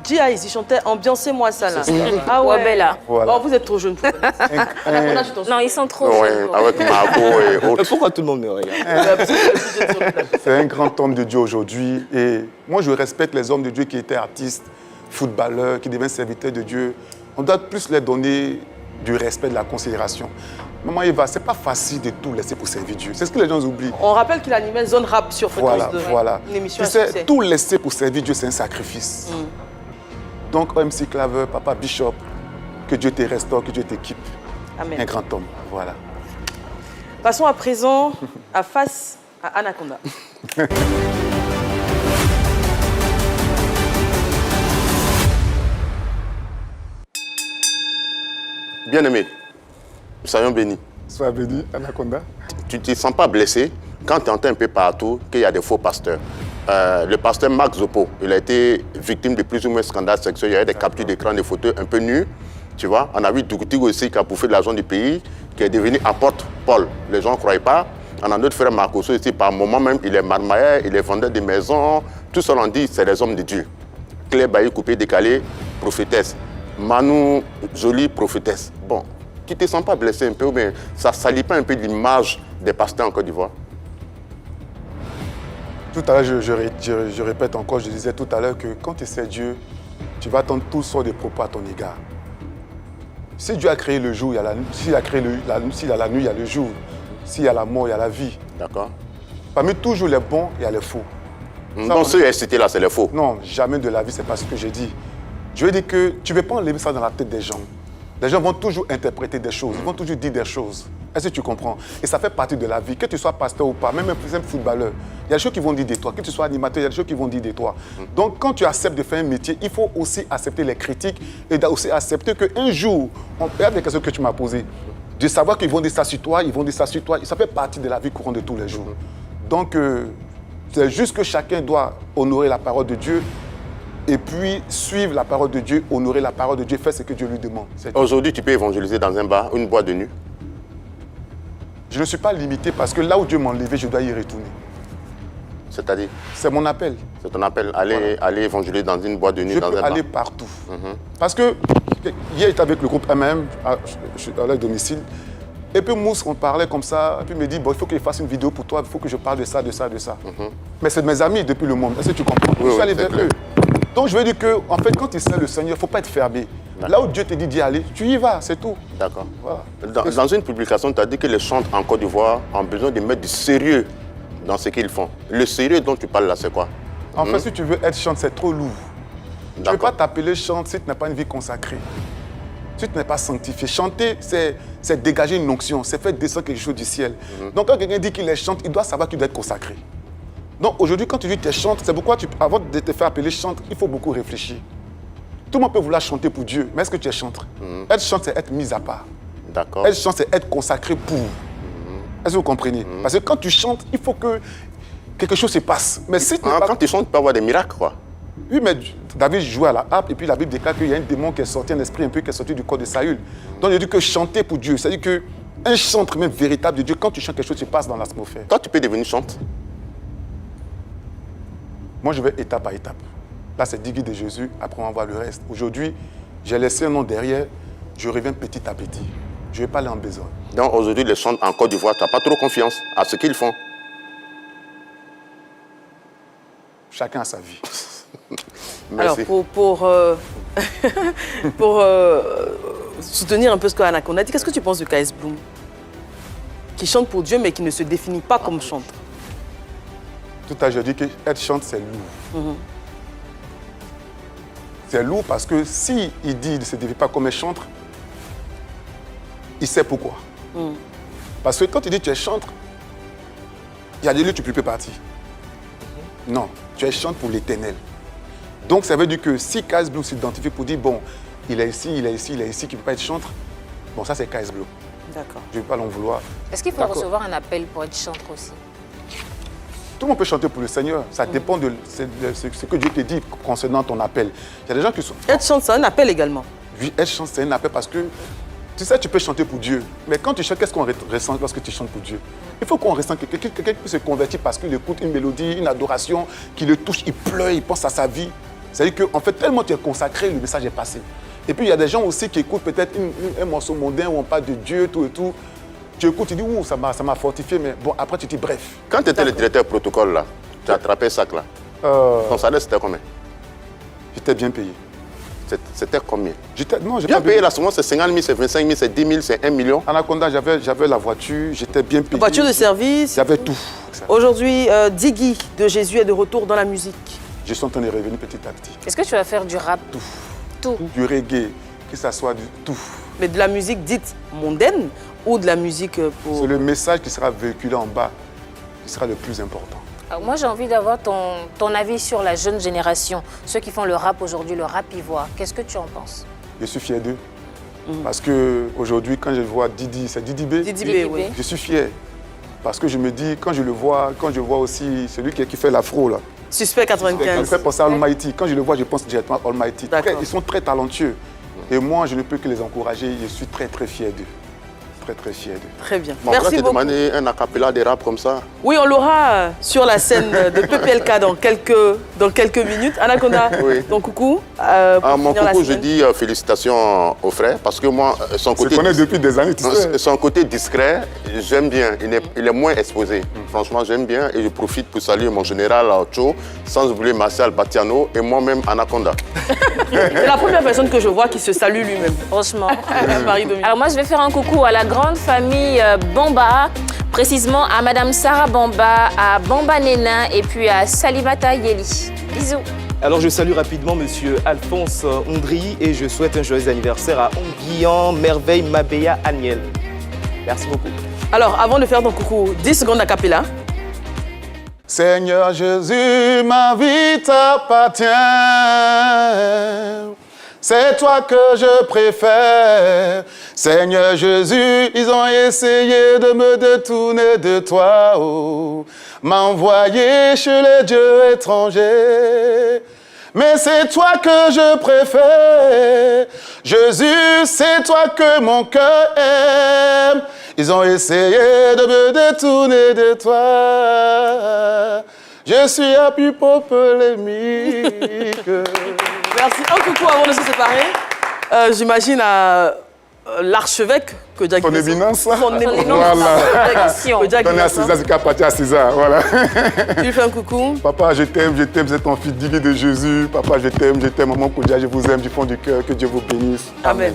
G.I.S. il chantait Ambiancez-moi ça là. Ah Ouais, Bella. Voilà. Oh, vous êtes trop jeune pour connaître. Anaconda, tu t'en souviens? Non, ils sont trop Oui, jeunes. avec Margot et autres. Pourquoi tout le monde me regarde? Parce que c'est le plus jeune sur le plateau. C'est un grand homme de Dieu aujourd'hui. Et moi, je respecte les hommes de Dieu qui étaient artistes, footballeurs, qui deviennent serviteurs de Dieu. On doit plus leur donner du respect, de la considération. Maman Eva, c'est pas facile de tout laisser pour servir Dieu. C'est ce que les gens oublient. On rappelle qu'il animait Zone Rap sur Fréquence 2. Voilà. Une émission Tu à sais, succès. tout laisser pour servir Dieu, c'est un sacrifice. Donc, MC Claver, Papa Bishop, que Dieu te restaure, que Dieu t'équipe. Amen. Un grand homme. Voilà. Passons à présent à face à Anaconda. Bien-aimé, soyons bénis. Sois béni, Anaconda. Tu ne te sens pas blessé quand tu entends un peu partout qu'il y a des faux pasteurs. Le pasteur Marc Zopo, il a été victime de plus ou moins scandales sexuels. Il y a eu des captures d'écran, des photos un peu nues. Tu vois, on a vu Dougoutigou aussi qui a bouffé de l'argent du pays, qui est devenu apôtre Paul. Les gens ne croyaient pas. On a notre frère Marcoso ici, par moment même, il est marmailleur, il est vendeur de maisons. Tout ça, on dit, c'est les hommes de Dieu. Claire Bailly, coupé, décalé, prophétesse. Manu, jolie prophétesse. Bon, tu ne te sens pas blessé un peu, mais ça ne salit pas un peu l'image des pasteurs en Côte d'Ivoire? Tout à l'heure, je répète encore, je disais tout à l'heure que quand tu sais Dieu, tu vas attendre toutes sortes de propos à ton égard. Si Dieu a créé le jour, il y a la nuit. S'il a créé s'il y a la nuit, il y a le jour. S'il y a la mort, il y a la vie. D'accord. Parmi toujours les bons, il y a les faux. Donc ceux qui sont cités là, c'est les faux. Non, jamais de la vie, c'est pas ce que j'ai dit. Je veux dire que tu ne peux pas enlever ça dans la tête des gens. Les gens vont toujours interpréter des choses, ils vont toujours dire des choses. Est-ce que tu comprends? Et ça fait partie de la vie. Que tu sois pasteur ou pas, même un footballeur, il y a des choses qui vont dire de toi. Que tu sois animateur, il y a des choses qui vont dire de toi. Donc quand tu acceptes de faire un métier, il faut aussi accepter les critiques et aussi accepter qu'un jour, regarde les questions que tu m'as posées, de savoir qu'ils vont dire ça sur toi, ils vont dire ça sur toi, ça fait partie de la vie courante de tous les jours. Donc c'est juste que chacun doit honorer la parole de Dieu et puis suivre la parole de Dieu, honorer la parole de Dieu, faire ce que Dieu lui demande. Aujourd'hui, tu peux évangéliser dans un bar, une boîte de nuit. Je ne suis pas limité parce que là où Dieu m'a enlevé, je dois y retourner. C'est-à-dire, C'est mon appel. c'est ton appel, aller évangéliser dans une boîte de nuit, Je dans peux un bar. aller partout. Parce que hier, j'étais avec le groupe MM, je suis allé à domicile. Et puis Mousse, on parlait comme ça. Et puis il me dit, bon, il faut que je fasse une vidéo pour toi, il faut que je parle de ça, de ça, de ça. Mais c'est de mes amis depuis le monde. Est-ce que tu comprends? Je suis allé c'est vers clair. eux. Donc je veux dire que, en fait, quand tu sais le Seigneur, il ne faut pas être fermé. Là où Dieu te dit d'y aller, tu y vas, c'est tout. D'accord. Voilà. Dans une publication, tu as dit que les chantres en Côte d'Ivoire ont besoin de mettre du sérieux dans ce qu'ils font. Le sérieux dont tu parles là, c'est quoi? En fait, si tu veux être chante, c'est trop lourd. Tu ne peux D'accord. pas t'appeler chante si tu n'as pas une vie consacrée. Si tu n'es pas sanctifié. Chanter, c'est dégager une onction, c'est faire descendre quelque chose du ciel. Donc quand quelqu'un dit qu'il est chante, il doit savoir qu'il doit être consacré. Donc aujourd'hui, quand tu dis que tu es chante, c'est pourquoi avant de te faire appeler chante, il faut beaucoup réfléchir. Tout le monde peut vouloir chanter pour Dieu, mais est-ce que tu es chantre? Être chante, c'est être mis à part. D'accord. Être chante, c'est être consacré pour. Est-ce que vous comprenez? Parce que quand tu chantes, il faut que quelque chose se passe. Mais si tu n'es pas... Quand tu chantes, tu peux avoir des miracles, quoi. Oui, mais David jouait à la harpe et puis la Bible déclare qu'il y a un démon qui est sorti, un esprit un peu qui est sorti du corps de Saül. Donc il dit que chanter pour Dieu, c'est-à-dire qu'un chantre même véritable de Dieu, quand tu chantes quelque chose, tu passes dans l'atmosphère. Toi, tu peux devenir chante. Moi, je vais étape par étape. Là, c'est Digui de Jésus, après on va voir le reste. Aujourd'hui, j'ai laissé un nom derrière, je reviens petit à petit. Je ne vais pas aller en besogne. Donc aujourd'hui, les chants en Côte d'Ivoire, tu n'as pas trop confiance à ce qu'ils font. Chacun a sa vie. Merci. Alors, pour soutenir un peu ce qu'Anaconda dit, qu'est-ce que tu penses de KS Bloom, qui chante pour Dieu, mais qui ne se définit pas comme chanteur? Tout à l'heure, je dis qu'être chante, c'est lourd. C'est lourd parce que s'il dit qu'il ne se définit pas comme un chantre, il sait pourquoi. Parce que quand tu dis que tu es chantre, il y a des lieux où tu ne peux pas partir. Non, tu es chantre pour l'éternel. Donc ça veut dire que si KS Bloom s'identifie pour dire, bon, il est ici, il est ici, il est ici, qui ne peut pas être chantre, bon, ça c'est KS Bloom. D'accord. Je ne vais pas l'en vouloir. Est-ce qu'il faut recevoir un appel pour être chantre aussi? Tout le monde peut chanter pour le Seigneur. Ça dépend de ce que Dieu te dit concernant ton appel. Il y a des gens qui sont... Être chanteur, c'est un appel également. Oui, être chanteur, c'est un appel parce que, tu sais, tu peux chanter pour Dieu. Mais quand tu chantes, qu'est-ce qu'on ressent lorsque tu chantes pour Dieu? Il faut qu'on ressente que quelqu'un puisse se convertir parce qu'il écoute une mélodie, une adoration, qui le touche, il pleure, il pense à sa vie. C'est-à-dire qu'en fait, tellement tu es consacré, le message est passé. Et puis, il y a des gens aussi qui écoutent peut-être un morceau mondain où on parle de Dieu, tout et tout. Tu écoutes, tu dis, ouh, ça m'a fortifié, mais bon, après, tu dis, bref. Quand tu étais le directeur protocole, là, tu as attrapé ça, là. Ton salaire, c'était combien? J'étais bien payé. C'était combien? Non, bien payé, là, souvent, c'est 50 000, c'est 25 000, c'est 10 000, c'est 1 million. Anaconda, j'avais la voiture, j'étais bien payé. Voiture de service. J'avais tout. Aujourd'hui, Digui de Jésus est de retour dans la musique. Je suis en train de revenir petit à petit. Est-ce que tu vas faire du rap? Tout. Du reggae, que ça soit du tout. Mais de la musique dite mondaine ou de la musique pour... C'est le message qui sera véhiculé en bas qui sera le plus important. Alors moi, j'ai envie d'avoir ton avis sur la jeune génération, ceux qui font le rap aujourd'hui, le rap ivoire. Qu'est-ce que tu en penses? Je suis fier d'eux. Parce qu'aujourd'hui, quand je vois Didi, c'est Didi B. Didi B, oui. Je suis fier. Parce que je me dis, quand je le vois, quand je vois aussi celui qui fait l'afro, là. Suspect 95. Il me fait penser à Almighty. Quand je le vois, je pense directement à Almighty. D'accord. Ils sont très talentueux. Et moi, je ne peux que les encourager. Je suis très, très fier d'eux. Très, très fier d'eux. Très bien. Bon, Merci on va te beaucoup. demander un acapella de rap comme ça. Oui, on l'aura sur la scène de PPLK dans quelques minutes. Anaconda, Oui. ton coucou. Mon coucou, je dis félicitations au frère parce que moi, son On se côté, connaît depuis des années, tu sais. son côté discret, j'aime bien. Il est moins exposé. Franchement, j'aime bien et je profite pour saluer mon général Cho, sans oublier Martial Batiano et moi-même Anaconda. C'est la première personne que je vois qui se salue lui-même. Franchement. Marie-Dominique. Alors moi, je vais faire un coucou à la grande famille Bamba, précisément à Madame Sarah Bamba, à Bamba Nena et puis à Salimata Yeli. Bisous. Alors je salue rapidement Monsieur Alphonse Ondry et je souhaite un joyeux anniversaire à Onguian, Merveille, Mabéa, Aniel. Merci beaucoup. Alors, avant de faire ton coucou, 10 secondes a cappella. Seigneur Jésus, ma vie t'appartient. C'est toi que je préfère. Seigneur Jésus, ils ont essayé de me détourner de toi. Oh, m'envoyer chez les dieux étrangers. Mais c'est toi que je préfère. Jésus, c'est toi que mon cœur aime. Ils ont essayé de me détourner de toi. Je suis à plus polémique. Merci. Un coucou avant de se séparer. J'imagine à l'archevêque que Jack Son éminence. Son éminence. Voilà. Que Jack Donner à César ce qui appartient à César. Voilà. Tu lui fais un coucou. Papa, je t'aime, vous êtes ton fils digne de Jésus. Papa, je t'aime, maman Koudia, je vous aime du fond du cœur. Que Dieu vous bénisse. Amen.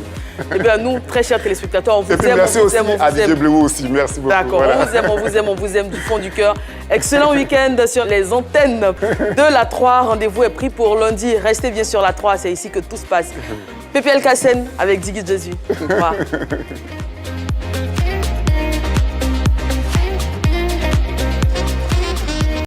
Eh bien, nous, très chers téléspectateurs, on vous Et puis aime, merci on vous aussi aime, on à vous DJ aime. Bleu aussi. Merci beaucoup. D'accord, Voilà. on vous aime, on vous aime, on vous aime du fond du cœur. Excellent week-end sur les antennes de la 3. Rendez-vous est pris pour lundi. Restez bien sur la 3, c'est ici que tout se passe. PPLK Scène avec Digui Jésus. Au revoir.